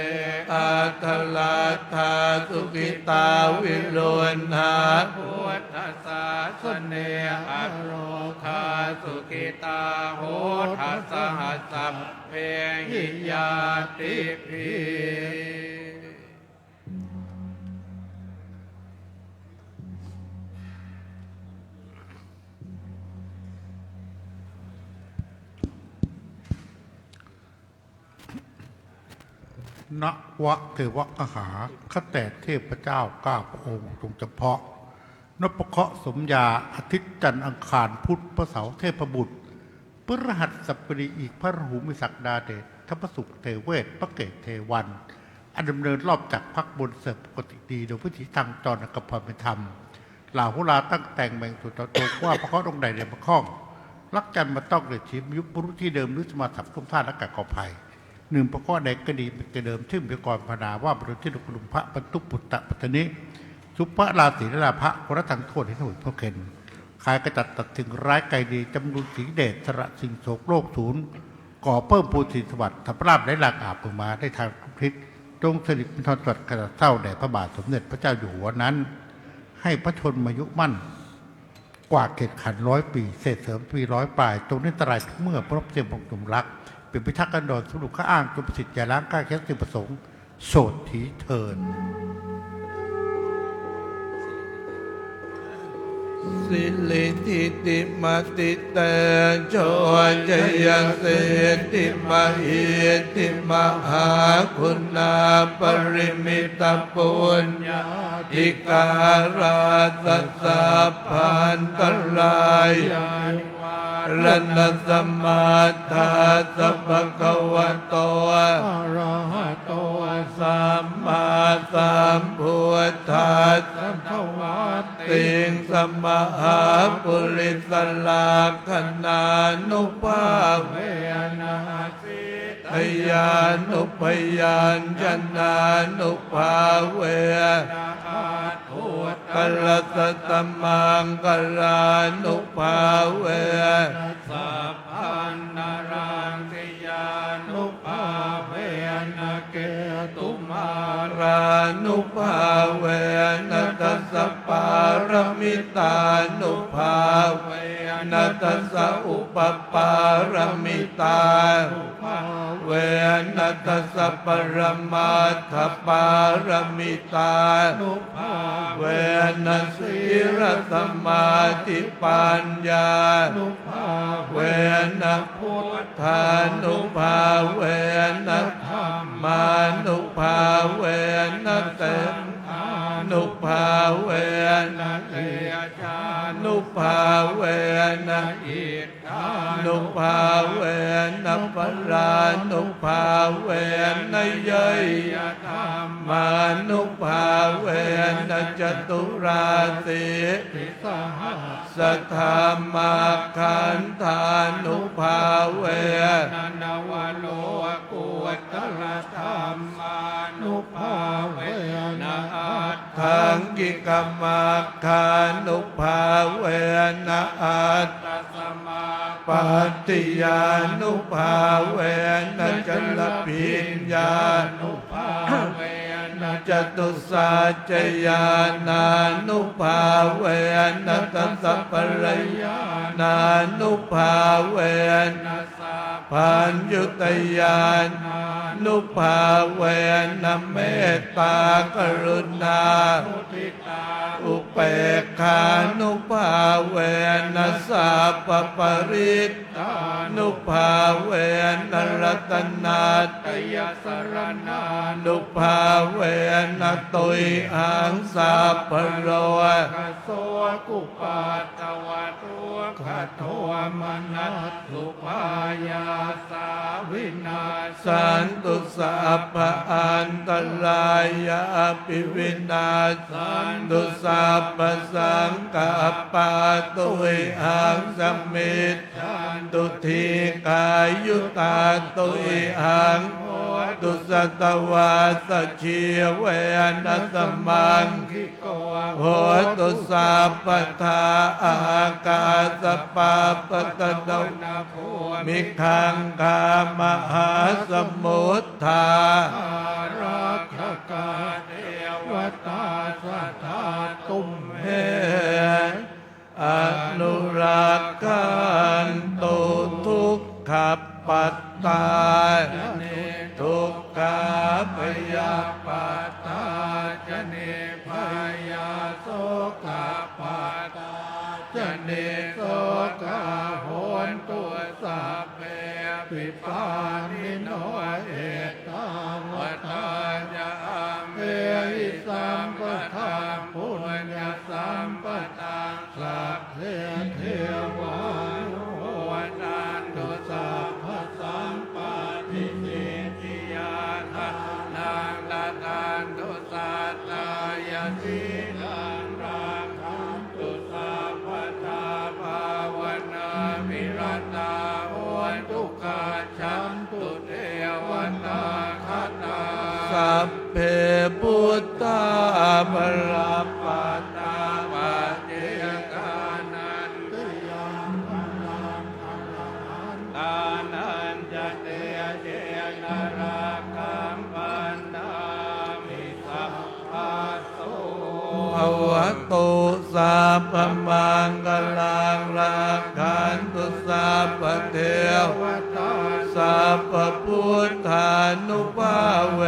อาทลาทาสุกิตาวิรุณหา พุทธศาสเนอโรคาสุกิตาโหทัสสหัสสะเพหิยาติปิ ณวะเทวกหาข้าแต่เทพเจ้าก้าพระองค์ทรงเฉพาะนพเคราะห์สมญาอาทิตย์จันทร์อังคารพุธพระเสาร์เทพบุตรพฤหัสสัปดีอีกพระราหูมีศักดาเดชทัพสุขเทเวศพระเกศเทวันอันดำเนินรอบจากพักบนเสริมปกติดีโดยวิถีทางจรกับความเป็นธรรมเหล่าหุลาตั้งแต่งแบ่งสุดโตว่าพระเคราะห์ตรงใดเดียมาข้องรักจันมาต้องเดือดชีพยุบบุรุษที่เดิมหรือสมาสับทุ่มท่าและกะกอภัยหนึ่งประกอบใดก็ดีเป็นเดิมซึ่งเป็นกรพนาว่าบรุษที่ดุลุมพระบรรทุปุตตะปัตนิสุภราศีและลาภะคนละทางโทษให้หนุ่ยพระเคนขายกระจัดตัดถึงร้ายไกลดีจำนุนสีเดชสระสิ่งโศกโลกศูนย์ก่อเพิ่มปูสินสวัสดิ์ทัพราบได้หลักอาบลงมาได้ทางทุกทิศจงสลิดเป็นทอนสวัสดิ์กระเศร้าแด่พระบาทสมเด็จพระเจ้าอยู่หัวนั้นให้พระชนมายุมั่นกว่าเกศขัน100 ปีเศษเสริมปี100 ปลายตรงนี้ตรายทุกเมื่อพระเสียงปกตุมรักเป็นพิทักษ์กันดอนสรุปข้าอ้างจนประสิทธิ์อย่าล้างกล้าแค่สิ่งประสงค์โสดถีเทิน สิลิทิติมาติเตโชจยเสติมาหิติมหาคุณาปริมิตปุญญาธิการาสัสสะพันตรายรณสมาทาสัพพะวะโตอะระหะโตสัมมาสัมพุทธัสสะวัตติงสมหาปุริสลาคณานุภาเวนะสิทยานุพยัญชนะนุภาเวนะกัลสตมังกัลานุภาเวสัพพันนารังติยานุภาเวนะเกตุมารานุภาเวนัสสะปารมิตานุภาเวนัสสะอุปปารมิตาเวนัสสะปรมาทปารมิตาเวนัสสิรสมาธิปัญญาเวนะพุทธานุภาเวนะธรรมานุภาเวนะเตนุภาเวนะเอชานุภาเวนะอิทธานุภาเวนะปรานุภาเวนะเยยธรรมานุภาเวนะจตุราสีสหัสสธรรมาขันธานุภาเวนะนวโลกุตรธรรมานุภาเวนะอัตถังกิกมัคคานุภาเวนะอัตตสมาปัตติยานุภาเวนะจลปิญญานุภาเวนะจตุสัจจญานานุภาเวนะตัสสะปริญานานุภาเวนะสัพพัญญุตญาณ นุภาเวนะเมตตากรุณาอุเปกขานุภาเวนะสัพพปริตานุภาเวนะรัตนาตยสรณานุภาเวนะตุยหังสัพพโรโสกุปาตวะตุขัตโทมนัสสุภายาสาวินาสันตุสัพพอันตรายาปิวินาสันตุสัพพสังกัปปะตุยหังสัมมิตทันตุทีกายุตาตุยหังตุสัตวาสชีเวนัสมังคิโกโหตุสัพพทาอากาสปาปตโนมิขังกามหาสมุทธารักขกาเทวตาสัทธาตุมเหอนุรักขันตุทุกขปัตตาทุกขาปยาปัตตาจเนพยาโสกปัตตาจเนโสกโหนตัวสัพเพปิปานิโนเอตาวตาญาเมหิสัมปทาปุญญสัมปทาสัพเพเทวานุโหนันตุสัพพสัมปติสิทธิยาทานังลาตันตุสัตตายาสีลังรักขันตุสัพพทาภาวนาวิรัตตาโหนทุกขาชันตุเทวตาคตาสัพเพพุทธาปราปัตตาปัจเจกานันติยังพันนังอรหันตานันจะเตเจนะราคัมปันดามิสัพพะโสภวตุสัพพมังคลังรักขันตุสัพพเทวตาสัพพพุทธานุภาเว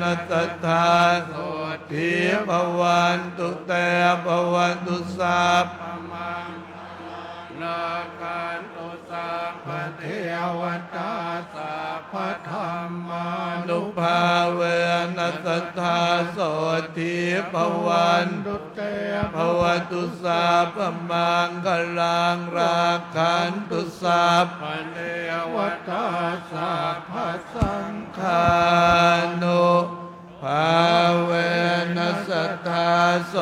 นัสสทาโสติภวันตุเตภวันตุสัพพมังรักขันตุสัพพเทวตาสัพพธรรมานุภาเวนัสสทาโสติภวันตุเตภวันตุสัพพมังคลังรักขันตุสัพพเทวตาสัพพสังฆานุภาเวนัสสทาโส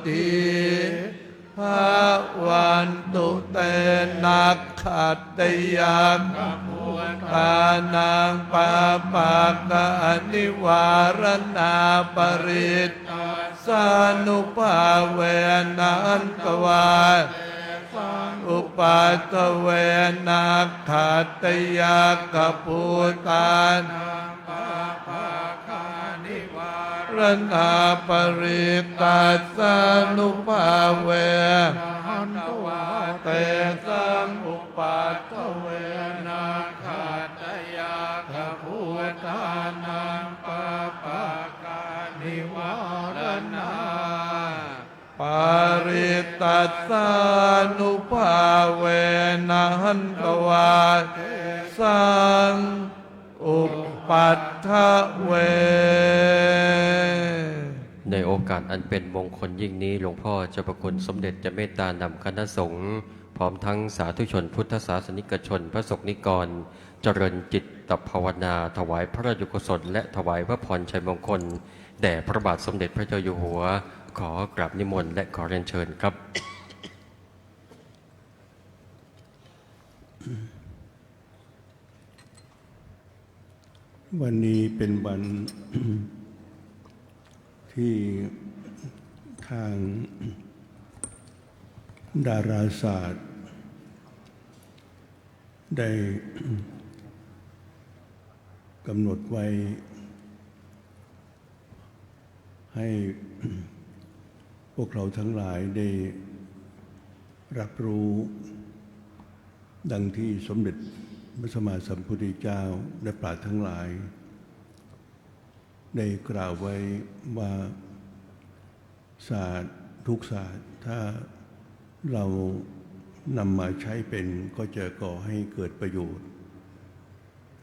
ติภาวันตุเตนักขัตติยังทานังปาปากะนิวารณาปริตสานุภาเวนันตวาอุปัตตเวนักขัตติยกภูตานรณาปริตัสสานุภาเวนันตวาเตสังอุปัตตเวนักขัตติยกภูตานังปะปะกานิวารณาปาริตัสสานุภาเวนันตวาสังอุปัตถเว ในโอกาสอันเป็นมงคลยิ่งนี้หลวงพ่อเจ้าประคุณสมเด็จจะเมตตานำคณะสงฆ์พร้อมทั้งสาธุชนพุทธศาสนิกชนพระสงฆ์นิกรเจริญจิตภาวนาถวายพระราชกุศลและถวายพระพรชัยมงคลแด่พระบาทสมเด็จพระเจ้าอยู่หัวขอกราบนิมนต์และขอเรียนเชิญครับ วันนี้เป็นวัน ที่ทางดาราศาสตร์ได้ กำหนดไว้ให้ พวกเราทั้งหลายได้รับรู้ ดังที่สมเด็จพระสัมมาสัมพุทธเจ้าและปราชญ์ทั้งหลาย ได้กล่าวไว้ว่าศาสตร์ทุกศาสตร์ถ้าเรานำมาใช้เป็นก็จะก่อให้เกิดประโยชน์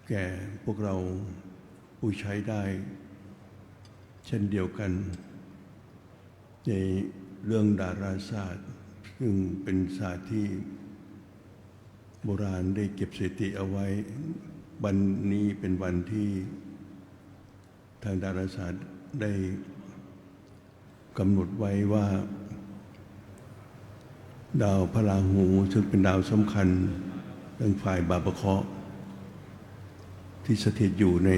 แก่พวกเราผู้ใช้ได้เช่นเดียวกันในเรื่องดาราศาสตร์ซึ่งเป็นศาสตร์ที่โบราณได้เก็บสถิติเอาไว้วันนี้เป็นวันที่ทางดาราศาสตร์ได้กำหนดไว้ว่าดาวพระราหูซึ่งเป็นดาวสำคัญทางฝ่ายบาปเคราะห์ที่สถิตอยู่ใน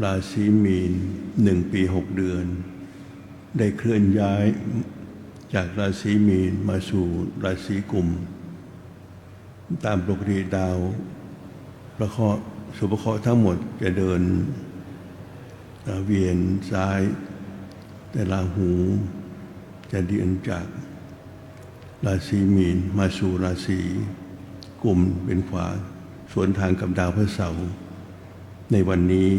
ราศีมีน1 ปี 6 เดือนได้เคลื่อนย้ายจากราศีมีนมาสู่ราศีกุมตามปกติดาวประเคราะห์สุภเคราะห์ทั้งหมดจะเดินเวียนซ้ายแต่ราหูจะเดินจากราศีมีนมาสู่ราศีกุมเป็นขวาสวนทางกับดาวพฤหัสในวันนี้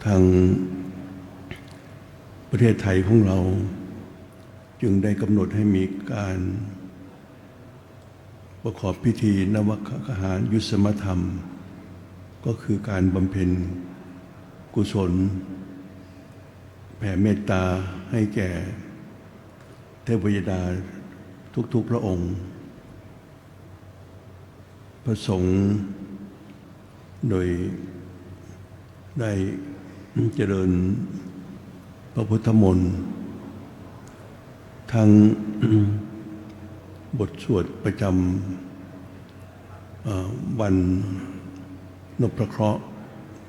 ทางประเทศไทยของเราจึงได้กำหนดให้มีการประกอบพิธีนวคหารยุสมธรรมก็คือการบำเพ็ญกุศลแผ่เมตตาให้แก่เทพยดาทุกๆพระองค์พระสงฆ์โดยได้เจริญพระพุทธมนต์ทั้งบทสวดประจำวันนพเคราะห์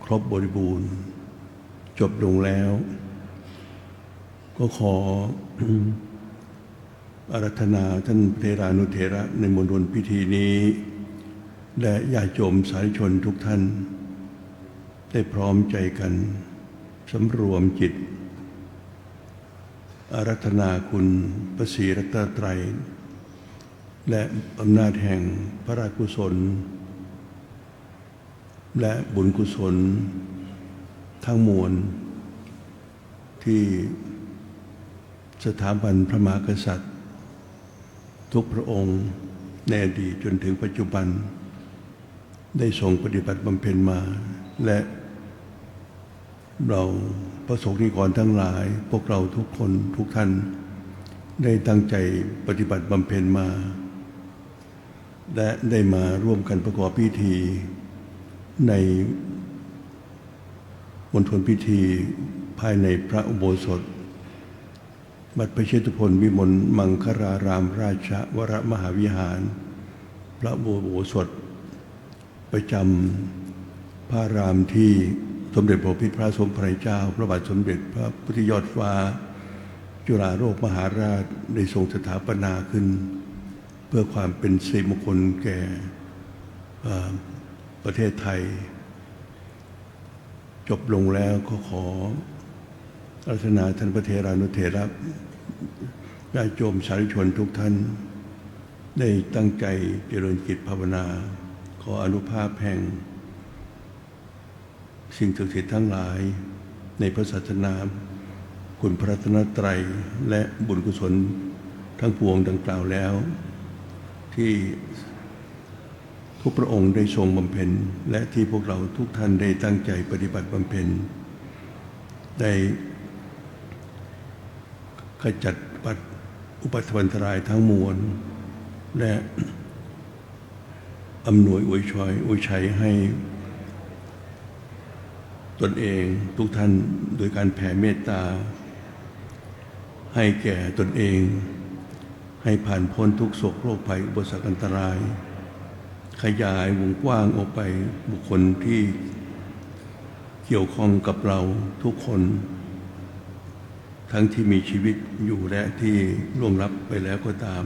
ครบบริบูรณ์จบลงแล้วก็ขออาราธนาท่านเทรานุเถระในมณฑลพิธีนี้และญาติโยมสาธุชนทุกท่านได้พร้อมใจกันสำรวมจิตอาราธนาคุณพระศรีรัตนตรัยและอำนาจแห่งพระราชกุศลและบุญกุศลทั้งมวลที่สถาบันพระมหากษัตริย์ทุกพระองค์ในอดีตจนถึงปัจจุบันได้ทรงปฏิบัติบำเพ็ญมาและเราพระสงฆ์นิกรทั้งหลายพวกเราทุกคนทุกท่านได้ตั้งใจปฏิบัติบำเพ็ญมาและได้มาร่วมกันประกอบพิธีในมณฑลพิธีภายในพระอุโบสถวัดพระเชตุพนวิมลมังคารารามราชวรมหาวิหารพระอุโบสถประจำพระรามที่สมเด็จพระพิตรพระสมภารเจ้าพระบาทสมเด็จพระพุทธยอดฟ้าจุฬาโลกมหาราชได้ทรงสถาปนาขึ้นเพื่อความเป็นสิริมงคลแก่ประเทศไทยจบลงแล้วก็ขออาราธนาท่านพระเทรานุเถระญาติโยมสาธุชนทุกท่านได้ตั้งใจเจริญจิตภาวนาขออนุภาพแห่งสิ่งศักดิ์สิทธิ์ทั้งหลายในพระศาสนาคุณพระรัตนตรัยและบุญกุศลทั้งปวงดังกล่าวแล้วที่ทุกพระองค์ได้ทรงบำเพ็ญและที่พวกเราทุกท่านได้ตั้งใจปฏิบัติบำเพ็ญได้ขจัดปัดอุปัฏฐันตรายทั้งมวลและอำนวยอวยชัยให้ตนเองทุกท่านโดยการแผ่เมตตาให้แก่ตนเองให้ผ่านพ้นทุกโศกโรคภัยอุปสรรคอันตรายขยายวงกว้างออกไปบุคคลที่เกี่ยวข้องกับเราทุกคนทั้งที่มีชีวิตอยู่และที่ล่วงลับไปแล้วก็ตาม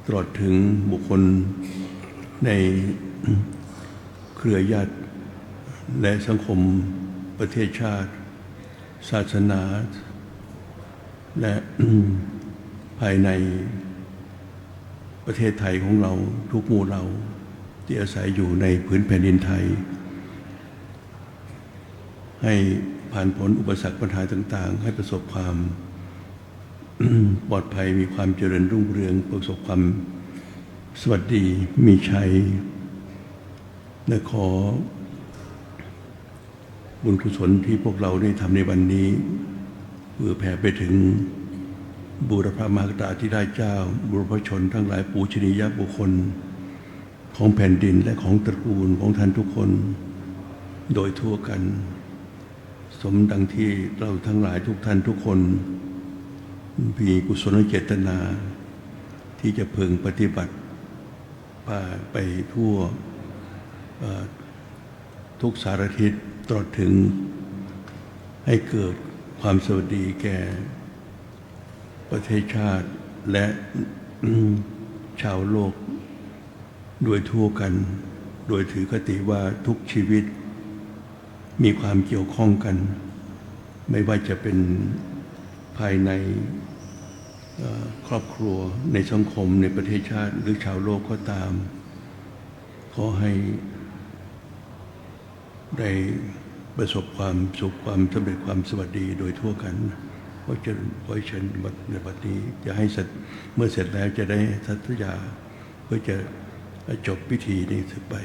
ตลอดถึงบุคคลในเครือญาติและสังคมประเทศชาติศาสนาและ ภายในประเทศไทยของเราทุกหมู่เรา ที่อาศัยอยู่ในพื้นแผ่นดินไทย ให้ผ่านพ้นอุปสรรคปัญหาต่างๆให้ประสบความ ปลอดภัยมีความเจริญรุ่งเรืองประสบความสวัสดีมีชัยและขอบุญกุศลที่พวกเราได้ทำในวันนี้เพื่อแผ่ไปถึงบูรพมหากษัตริย์ที่ได้เจ้าบุรพชนทั้งหลายปูชนียบุคคลของแผ่นดินและของตระกูลของท่านทุกคนโดยทั่วกันสมดังที่เราทั้งหลายทุกท่านทุกคนมีกุศลเจตนาที่จะพึงปฏิบัติไปทั่วทุกสารทิศตลอดถึงให้เกิดความสวัสดีแก่ประเทศชาติและชาวโลกโดยทั่วกันโดยถือคติว่าทุกชีวิตมีความเกี่ยวข้องกันไม่ว่าจะเป็นภายในครอบครัวในสังคมในประเทศชาติหรือชาวโลกก็ตามขอให้ได้ประสบความสุขความสำเร็จความสวัสดีโดยทั่วกันเพราะเชิญในบัดนี้จะให้เมื่อเสร็จแล้วจะได้สัตยาเพื่อจะจบพิธีนี้ถึงไป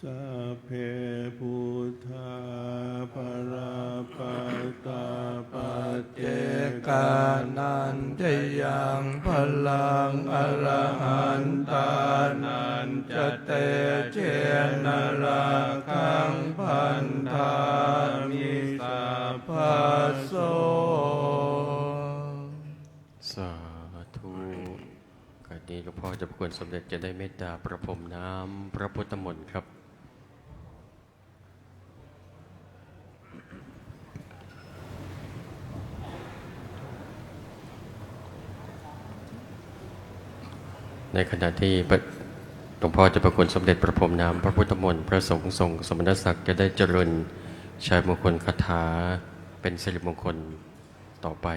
สัพเพพุทธาภราปัตตาปัจเจกานันทยังพลังอรหันตานันจะเตเจนราคังพันธามิสัพพโสสาธุการนี้หลวงพ่อจะประกวดสมเด็จจะได้เมตตาประพรมน้ำพระพุทธมนต์ครับในขณะที่หลวงพ่อจะประคุณสมเด็จประพรมน้ำพระพุทธมนต์พระสงฆ์ทรงสมณศักดิ์จะได้เจริญชัยมงคลคาถาเป็นสิริมงคลต่อไป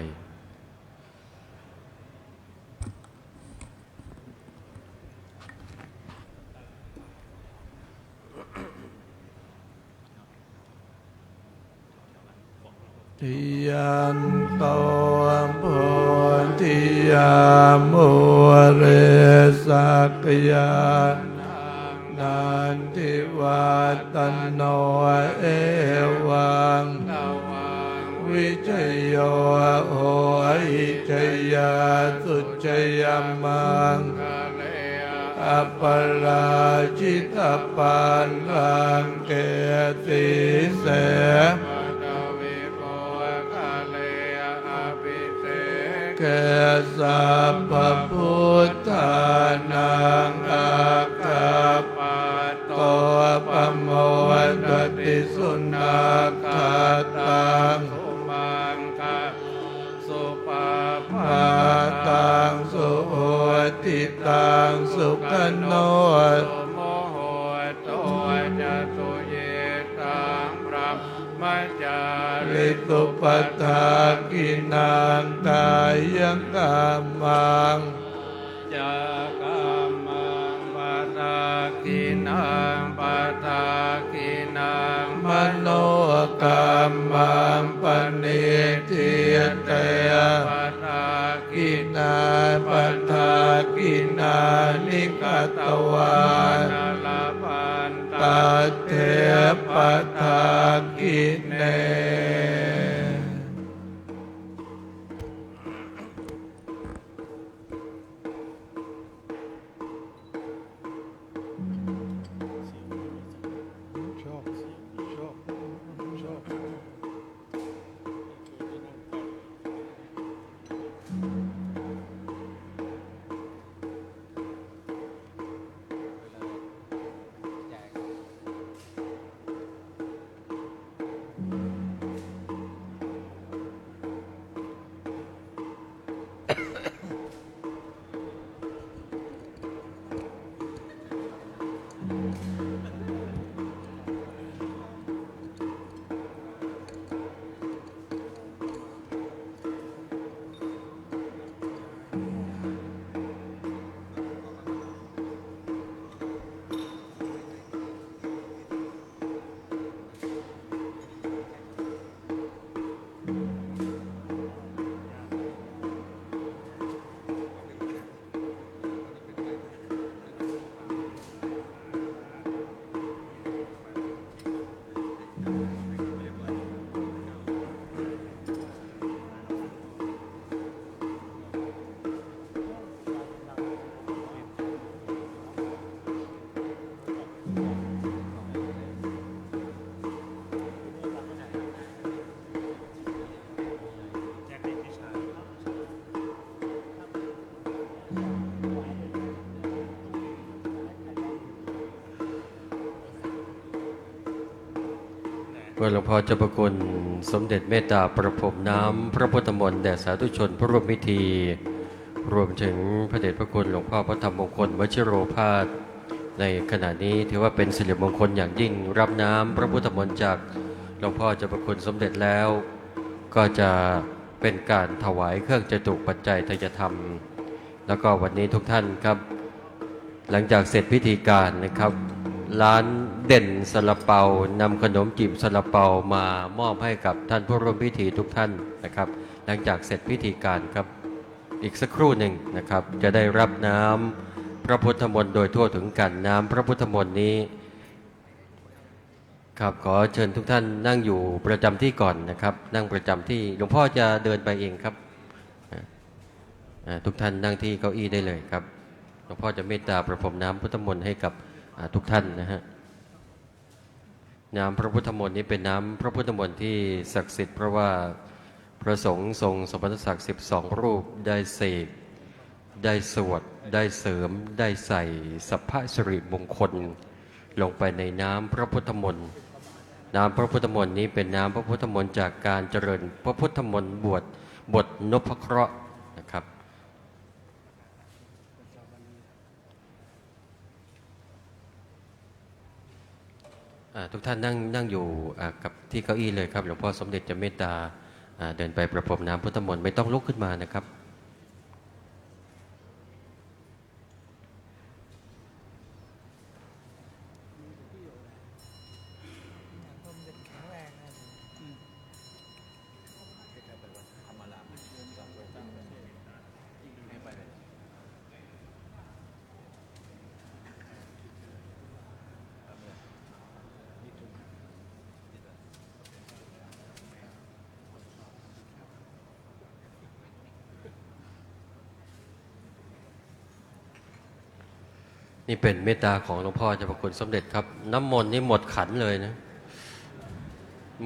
ทิยันโตโพธิยามุเรสักยานันทิวัตโนเอวังวิจโยโหหิจยาสุจยมังอัปปราชิตปันลังเกติเสเกสัพพพุทธานังอาคาปัตโตปโมทติสุนัขตังสุมังคะสุปาภาตังสุโหติตังสุขโนโมโหโตจตุเยตังพระมัจจาริตุปัฏฐากินังกายกรรมังจากรรมังปัฏฐากินังปัฏฐากินังมโนกรรมังปณิทิเตปัฏฐา ปทากินานิกตวา นาลาพัน ตัดเทปทากิเน เมื่อหลวงพ่อเจ้าประคุณสมเด็จเมตตาประพรมน้ำพระพุทธมนต์แด่สาธุชนผู้ร่วมพิธี รวมถึงพระเดชพระคุณหลวงพ่อพระธรรมมงคลวชิโรภาสในขณะนี้ถือว่าเป็นสิริมงคลอย่างยิ่งรับน้ำพระพุทธมนต์จากหลวงพ่อเจ้าประคุณสมเด็จแล้ว ก็จะเป็นการถวายเครื่องจตุปัจจัยทายธรรม แล้วก็วันนี้ทุกท่านครับ หลังจากเสร็จพิธีการนะครับ ร้านเด่นซาลาเปานำขนมจีบซาลาเปามามอบให้กับท่านผู้ร่วมพิธีทุกท่านนะครับ หลังจากเสร็จพิธีการครับอีกสักครู่หนึ่งนะครับ จะได้รับน้ำพระพุทธมนต์โดยทั่วถึงกันน้ำพระพุทธมนต์นี้ครับขอเชิญทุกท่านนั่งอยู่ประจำที่ก่อนนะครับ นั่งประจำที่หลวงพ่อจะเดินไปเองครับทุกท่านนั่งที่เก้าอี้ได้เลยครับหลวงพ่อจะเมตตาประพรมน้ำพุทธมนต์ให้กับทุกท่านนะฮะน้ำพระพุทธมนต์นี้เป็นน้ำพระพุทธมนต์ที่ศักดิ์สิทธิ์เพราะว่าพระสงฆ์ทรงสมณศักดิ์12 รูปได้เสกได้สวดได้เสริมได้ใส่สัพพสิริมงคลลงไปในน้ำพระพุทธมนต์น้ำพระพุทธมนต์นี้เป็นน้ำพระพุทธมนต์จากการเจริญพระพุทธมนต์บทนพเคราะห์นะครับทุกท่านนั่งอยู่กับที่เก้าอี้เลยครับหลวงพ่อสมเด็จจะเมตตาเดินไปประพรมน้ำพุทธมนต์ไม่ต้องลุกขึ้นมานะครับนี่เป็นเมตตาของหลวงพ่อเจ้าพระคุณสมเด็จครับน้ำมนต์นี่หมดขันเลยนะ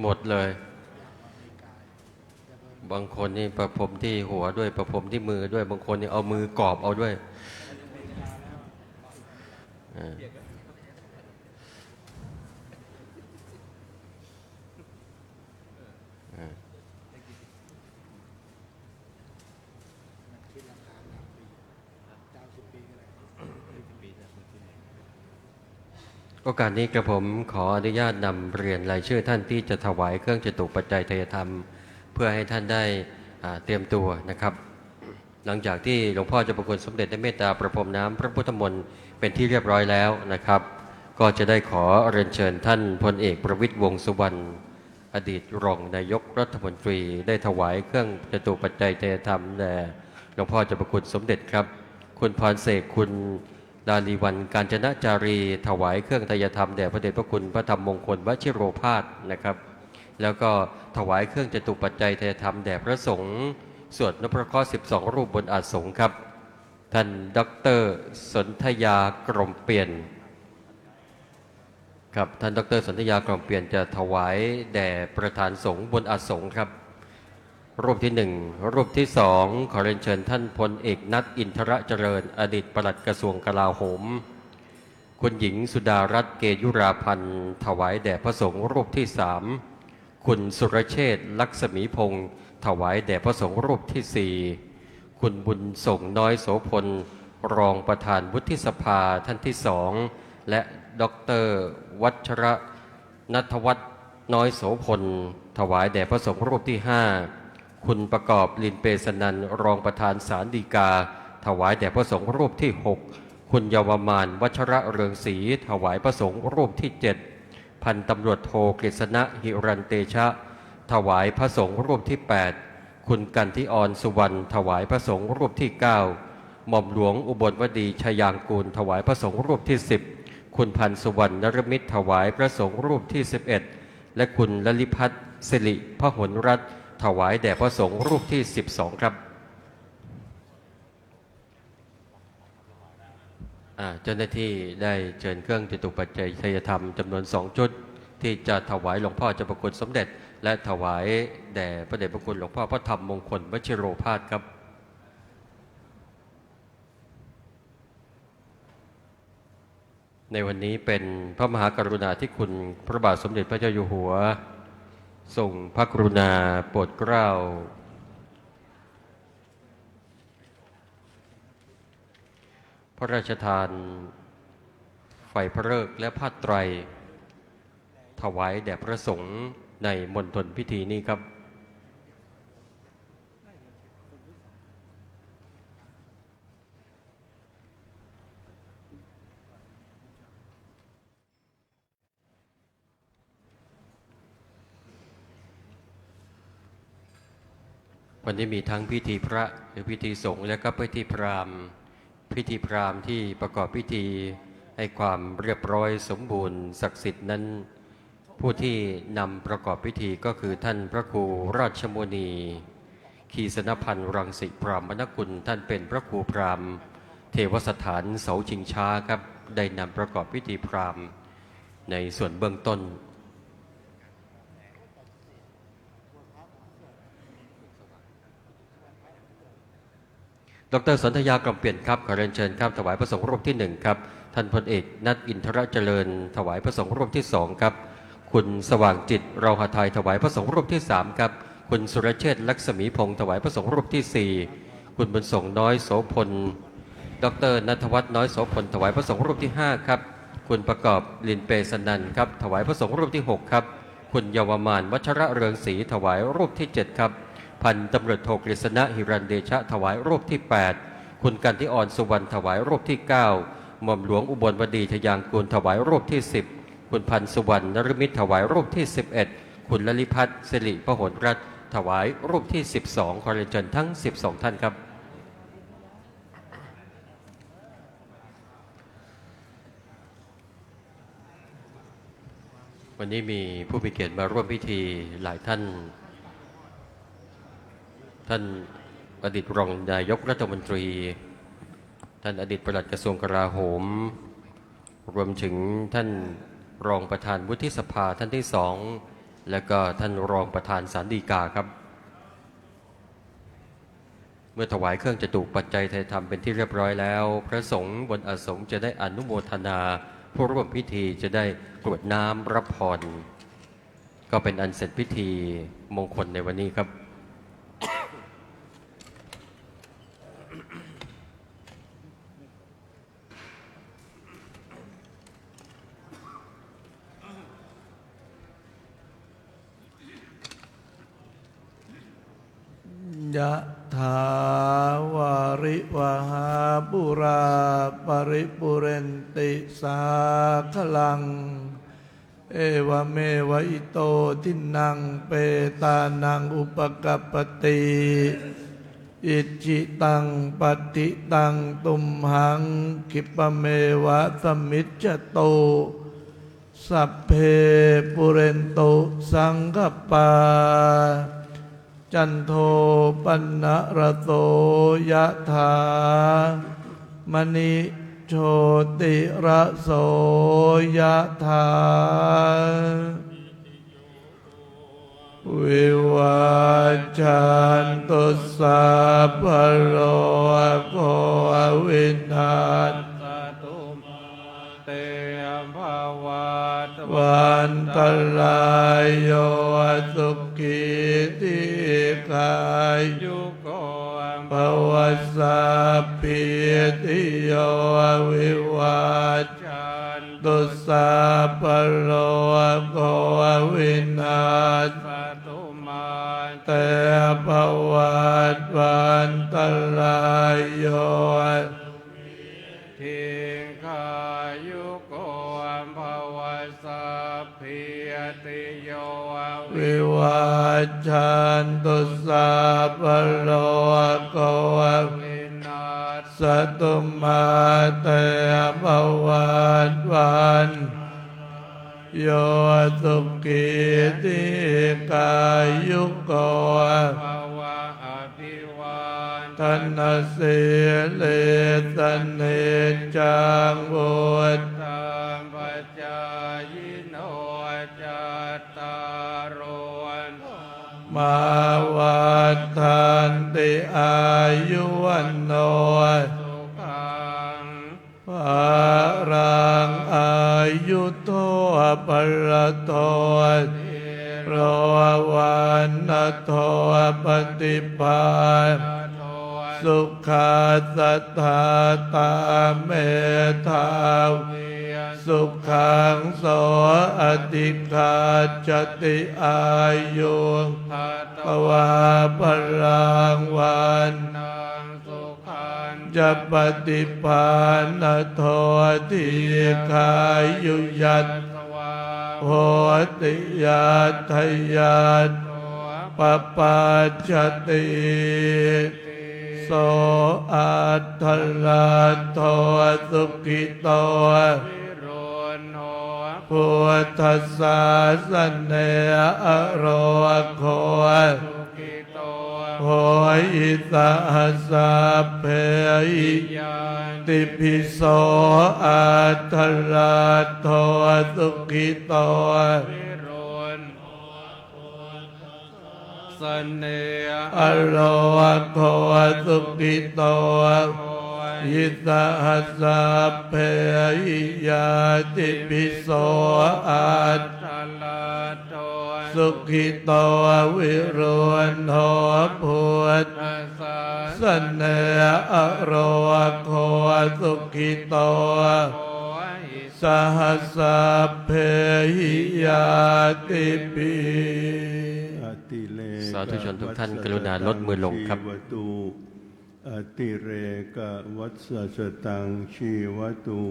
หมดเลยบางคนนี่ประพรมที่หัวด้วยประพรมที่มือด้วยบางคนนี่เอามือกอบเอาด้วยโอกาสนี้กระผมขออนุญาตนำเรียนรายชื่อท่านที่จะถวายเครื่องจตุปัจจัยทายธรรมเพื่อให้ท่านได้เตรียมตัวนะครับหลังจากที่หลวงพ่อเจ้าพระคุณสมเด็จได้เมตตาประพรมน้ำพระพุทธมนต์เป็นที่เรียบร้อยแล้วนะครับก็จะได้ขอเรียนเชิญท่านพลเอกประวิตรวงษ์สุวรรณอดีตรองนายกรัฐมนตรีได้ถวายเครื่องจตุปัจจัยทายธรรมแด่หล ลวงพ่อเจ้าประคุณสมเด็จครับ คุณพรเสกคุณลาลีวันกาญจนจารีถวายเครื่องไตรยธรรมแด่พระเดชพระคุณพระธรรมมงคลวชิโรภาสนะครับ แล้วก็ถวายเครื่องจตุปัจจัยไตรยธรรมแด่พระสงฆ์สวดนพเคราะห์12 รูปบนอาสงฆ์ครับท่านดร.สนธยากรมเปลี่ยนครับท่านดร.สนธยากรมเปลี่ยนจะถวายแด่ประธานสงฆ์บนอาสงฆ์ครับรูปที่ 1 รูปที่ 2ขอเรียนเชิญท่านพลเอกนัทอินทรเจริญอดีตปลัดกระทรวงกลาโหมคุณหญิงสุดารัตน์เกยุราพันธ์ถวายแด่พระสงฆ์รูปที่ 3คุณสุรเชษฐ์ลักษมีพงศ์ถวายแด่พระสงฆ์รูปที่ 4คุณบุญส่งน้อยโสพลรองประธานวุฒิสภาท่านที่ 2และดร.วัชระนัทวัฒน์น้อยโสพลถวายแด่พระสงฆ์รูปที่ 5คุณประกอบลินเปสนันรองประธานศาลฎีกาถวายแด่พระสงฆ์รูปที่ 6คุณเยาวมานวัชระเรืองศรีถวายพระสงฆ์รูปที่ 7พันตำรวจโทกฤษณะหิรันเตชะถวายพระสงฆ์รูปที่ 8คุณกันทิออนสุวรรณถวายพระสงฆ์รูปที่ 9หม่อมหลวงอุบลวดีชยางกูลถวายพระสงฆ์รูปที่ 10คุณพันสุวรรณนรมิตรถวายพระสงฆ์รูปที่ 11และคุณลลิพัฒน์สิริพหลรัตน์ถวายแด่พระสงฆ์รูปที่ 12ครับเจ้าหน้าที่ได้เชิญเครื่องจตุปัจจัยไตรยธรรมจำนวน2 ชุดที่จะถวายหลวงพ่อเจ้าประคุณสมเด็จและถวายแด่พระเดชพระคุณหลวงพ่อพระธรรมมงคลวชิโรภาสครับในวันนี้เป็นพระมหากรุณาธิคุณพระบาทสมเด็จพระเจ้าอยู่หัวทรงพระกรุณาโปรดเกล้าพระราชทานไฟพระฤกษ์และผ้าไตรถวายแด่พระสงฆ์ในมณฑลพิธีนี้ครับวันนี้มีทั้งพิธีพระหรือพิธีสงฆ์และก็พิธีพราหมณ์พิธีพราหมณ์ที่ประกอบพิธีให้ความเรียบร้อยสมบูรณ์ศักดิ์สิทธิ์นั้นผู้ที่นำประกอบพิธีก็คือท่านพระครูราชมุนีคีสนพันธ์รังสิพรามนกุลท่านเป็นพระครูพราหมณ์เทวสถานเสาชิงช้าครับได้นำประกอบพิธีพราหมณ์ในส่วนเบื้องต้นดร.สนธยากรมเปลี่ยนครับขอเรียนเชิญครับถวายพระสงฆ์รูปที่1ครับท่านพลเอกนัทอินทรเจริญถวายพระสงฆ์รูปที่2ครับคุณสว่างจิตเราหะไทยถวายพระสงฆ์รูปที่3ครับคุณสุรเชษฐ์ลักษมีพงศ์ถวายพระสงฆ์รูปที่4คุณบุญส่งน้อยโสพลดร.ณัฐวัฒน์น้อยโสพลถวายพระสงฆ์รูปที่5ครับคุณประกอบลินเปสนันครับถวายพระสงฆ์รูปที่6ครับคุณเยาวมานวัชระเรืองศรีถวายรูปที่7ครับพันตำรวจโทกฤษณะหิรันเดชะถวายรูปที่8คุณกันทิออนสุวรรณถวายรูปที่9หม่อมหลวงอุบลวดีทยางกูลถวายรูปที่10คุณพันสุวรรณนรมิตรถวายรูปที่11คุณลลิพัฒน์สิริพหลรัตน์ถวายรูปที่12ขอเรียนเชิญทั้ง12ท่านครับวันนี้มีผู้มีเกียรติมาร่วมพิธีหลายท่านท่านอดีตรองนายกรัฐมนตรีท่านอดีตปลัดกระทรวงกลาโหมรวมถึงท่านรองประธานวุฒิสภาท่านที่2และก็ท่านรองประธานศาลฎีกาครับเมื่อถวายเครื่องจตุปัจจัยไทยธรรมเป็นที่เรียบร้อยแล้วพระสงฆ์บนอาสงฆ์จะได้อนุโมทนาผู้ร่วมพิธีจะได้กรวดน้ำรับพรก็เป็นอันเสร็จพิธีมงคลในวันนี้ครับยะถาวาริวหาปุราปริปุเรนติสาคลังเอวเมวะอิโตทินังเปตานังอุปกัปปติ อิจิตังปฏิตังตุมหังคิปะเมวะสมิจจโตสัพเพปุเรนโตสังคปาจันโทปนะระโสยะถามณิโชติระโสยะถาวิวัจจันตุสัพพะโลกวินาศตุเตภวัต วันตรายโยสุขีติกายยุโก ภวสัพพิติโยวิวัจจัน ตุสัพพะโลกวินาศ ตุมา เตภวัตวันตรายโย ทิขายุโกภวสัพพิติโย วิวัจจันตุสัพพะโลกวินาศ สตุมาเตภวัตวันโยสุขีติกายุโก ภวะอภิวาท ธนสิเลสเนจังวุฒ ธรรมปัจจายโนจัตตารโอ มาวัฏทันติอายุวันโน สุขัง ภารังอายุโตปรโตโรวันโตปฏิภาณ โท สุขาสัทธาตาเมธา เวีย สุขังโสอติคาจติอายุ ทัต ภวาพลังวัน นังสุขัน จะปฏิภาณโทติคายุยัต สวา โหติยาทยัต โต ปปัจจติโสอัตถลัตโทสุขิโต วิโรนโห พุทธศาสเนอโรโค สุกิโต โหอิสสะเพหิ ยัน ติปิโสอัตถลัตโทสุขิโต วิโรนสเน อโรโคสุขิโต โห ยิสหัสสะเพหิยาติปิโสอัต ทลัตโต สุขิโตวิรุณโหพุทธ ทัสสะ สเนอโรโคสุขิโต โหหิ สหัสสะเพหิยาติปิ สาธุชนทุกท่านกรุณาลดมือลงครับ ชีวตุอติเรกวัสสตังชีวตุ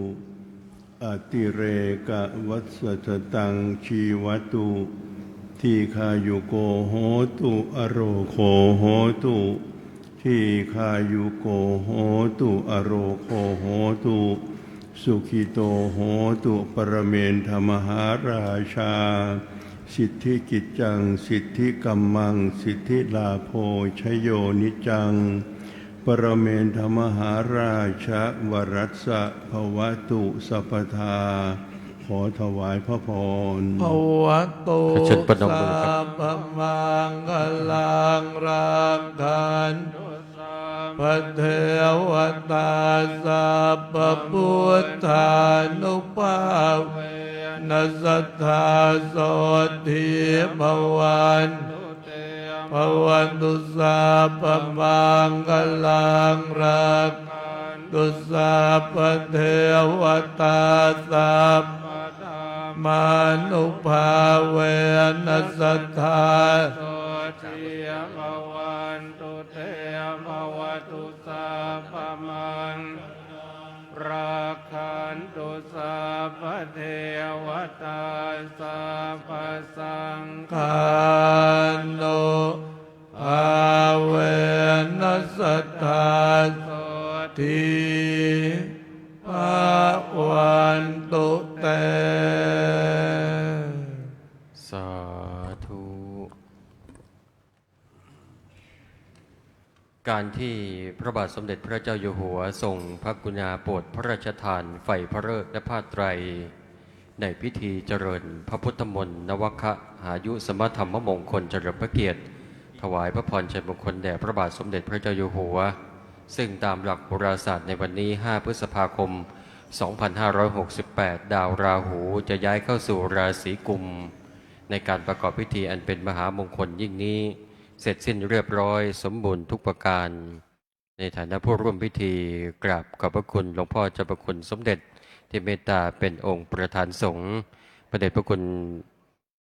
อติเรกวัสสตังชีวตุทีคายุโกโหตุอโรโคโหตุทีคายุโกโหตุอโรโคโหตุสุขิโตโหตุปรเมนธมหาราชาสิทธิกิจจังสิทธิกัมมังสิทธิลาโภชโยนิจังปรเมนธมหาราชวรัสสะภวตุสัพพทาขอถวายพระพร ภวโต ขอเชิญประนมมือครับ สัพพมังคลังรักขันตุ สัม พระเทวตาสัพพพุทธานุภาเวนัสสัทธาโสติภวัน ตุเต ภวันตุสัพพมังคลังรัก ขัน ตุสัพพเทวตาสัพ ปะธรรม มานุภาเวนัสสัทธา โสติภวันตุเตภวตุสัพพมังราคันตุสัพพเทวตาสัพพสังฆ คานุภาเวนัสสั ธิภาวันตุเต สาธุการที่พระบาทสมเด็จพระเจ้าอยู่หัวทรงพระกรุณาโปรดพระราชทานไฟพระฤกษ์และผ้าไตรในพิธีเจริญพระพุทธมนต์นวคหายุสมธรรมมงคลเจริญพระเกียรติถวายพระพรชัยมงคลแด่พระบาทสมเด็จพระเจ้าอยู่หัวซึ่งตามหลักโหราศาสตร์ในวันนี้ 5 พฤษภาคม 2568 ดาวราหูจะย้ายเข้าสู่ราศีกุมในการประกอบพิธีอันเป็นมหามงคลยิ่งนี้เสร็จสิ้นเรียบร้อยสมบูรณ์ทุกประการในฐานะผู้ร่วมพิธีกราบขอบพระคุณหลวงพ่อเจ้าประคุณสมเด็จที่เมตตาเป็นองค์ประธานสงฆ์พระเดชพระคุณ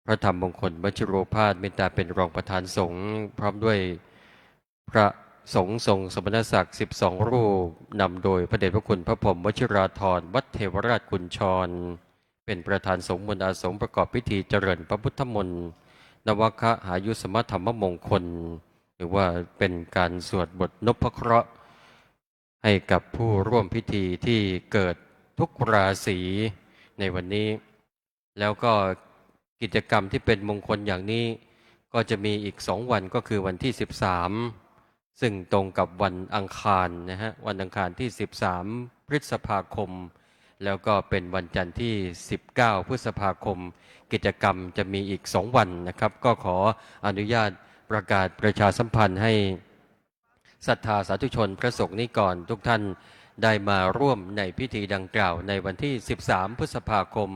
พระธรรมมงคลวชิโรภาสเมตตาเป็นรองประธานสงฆ์พร้อมด้วยพระสงฆ์ทรงสมณศักดิ์12 รูปนำโดยพระเดชพระคุณพระพรหมวชิราธรวัดเทวราชกุญชรเป็นประธานสงฆ์มณฑอาสงฆ์ประกอบพิธีเจริญพระพุทธมนต์นวคหายุสมธรรมมงคลหรือว่าเป็นการสวดบทนพเคราะห์ให้กับผู้ร่วมพิธีที่เกิดทุกราศีในวันนี้แล้วก็กิจกรรมที่เป็นมงคลอย่างนี้ก็จะมีอีก2 วันก็คือวันที่13ซึ่งตรงกับวันอังคารนะฮะวันอังคารที่13 พฤษภาคมแล้วก็เป็นวันจันทร์ที่19 พฤษภาคมกิจกรรมจะมีอีก2 วันนะครับก็ขออนุญาตประกาศประชาสัมพันธ์ให้ศรัทธาสาธุชนพระสงฆ์นิกรทุกท่านได้มาร่วมในพิธีดังกล่าวในวันที่13 พฤษภาคม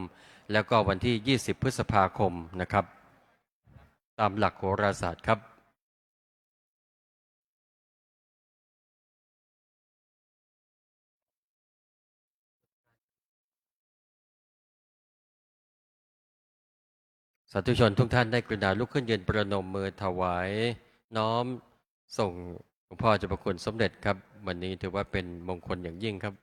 แล้วก็วันที่20 พฤษภาคมนะครับตามหลักโหราศาสตร์ครับสาธุชนทุกท่านได้กรุณาลุกขึ้นยืนประนมมือถวายน้อมส่งหลวงพ่อเจ้าประคุณสมเด็จครับวันนี้ถือว่าเป็นมงคลอย่างยิ่งครับ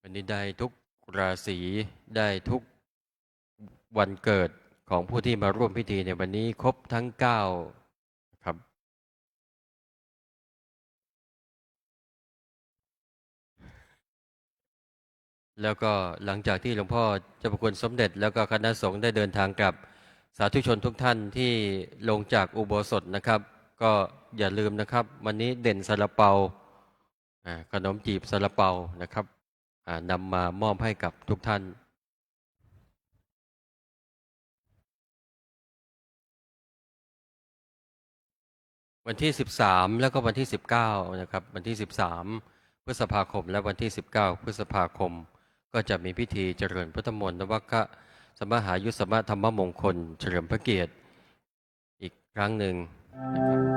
วันนี้ได้ทุกราศีได้ทุกวันเกิดของผู้ที่มาร่วมพิธีในวันนี้ครบทั้ง9ครับแล้วก็หลังจากที่หลวงพ่อเจ้าประคุณสมเด็จแล้วก็คณะสงฆ์ได้เดินทางกลับสาธุชนทุกท่านที่ลงจากอุโบสถนะครับก็อย่าลืมนะครับวันนี้เด่นซาลาเปาขนมจีบซาลาเปานะครับนำมามอบให้กับทุกท่านวันที่13แล้วก็วันที่19นะครับวันที่13 พฤษภาคมและวันที่19 พฤษภาคมก็จะมีพิธีเจริญพุทธมนต์นวคสมหายุสมธรรมมงคลเฉลิมพระเกียรติอีกครั้งหนึ่งนะครับ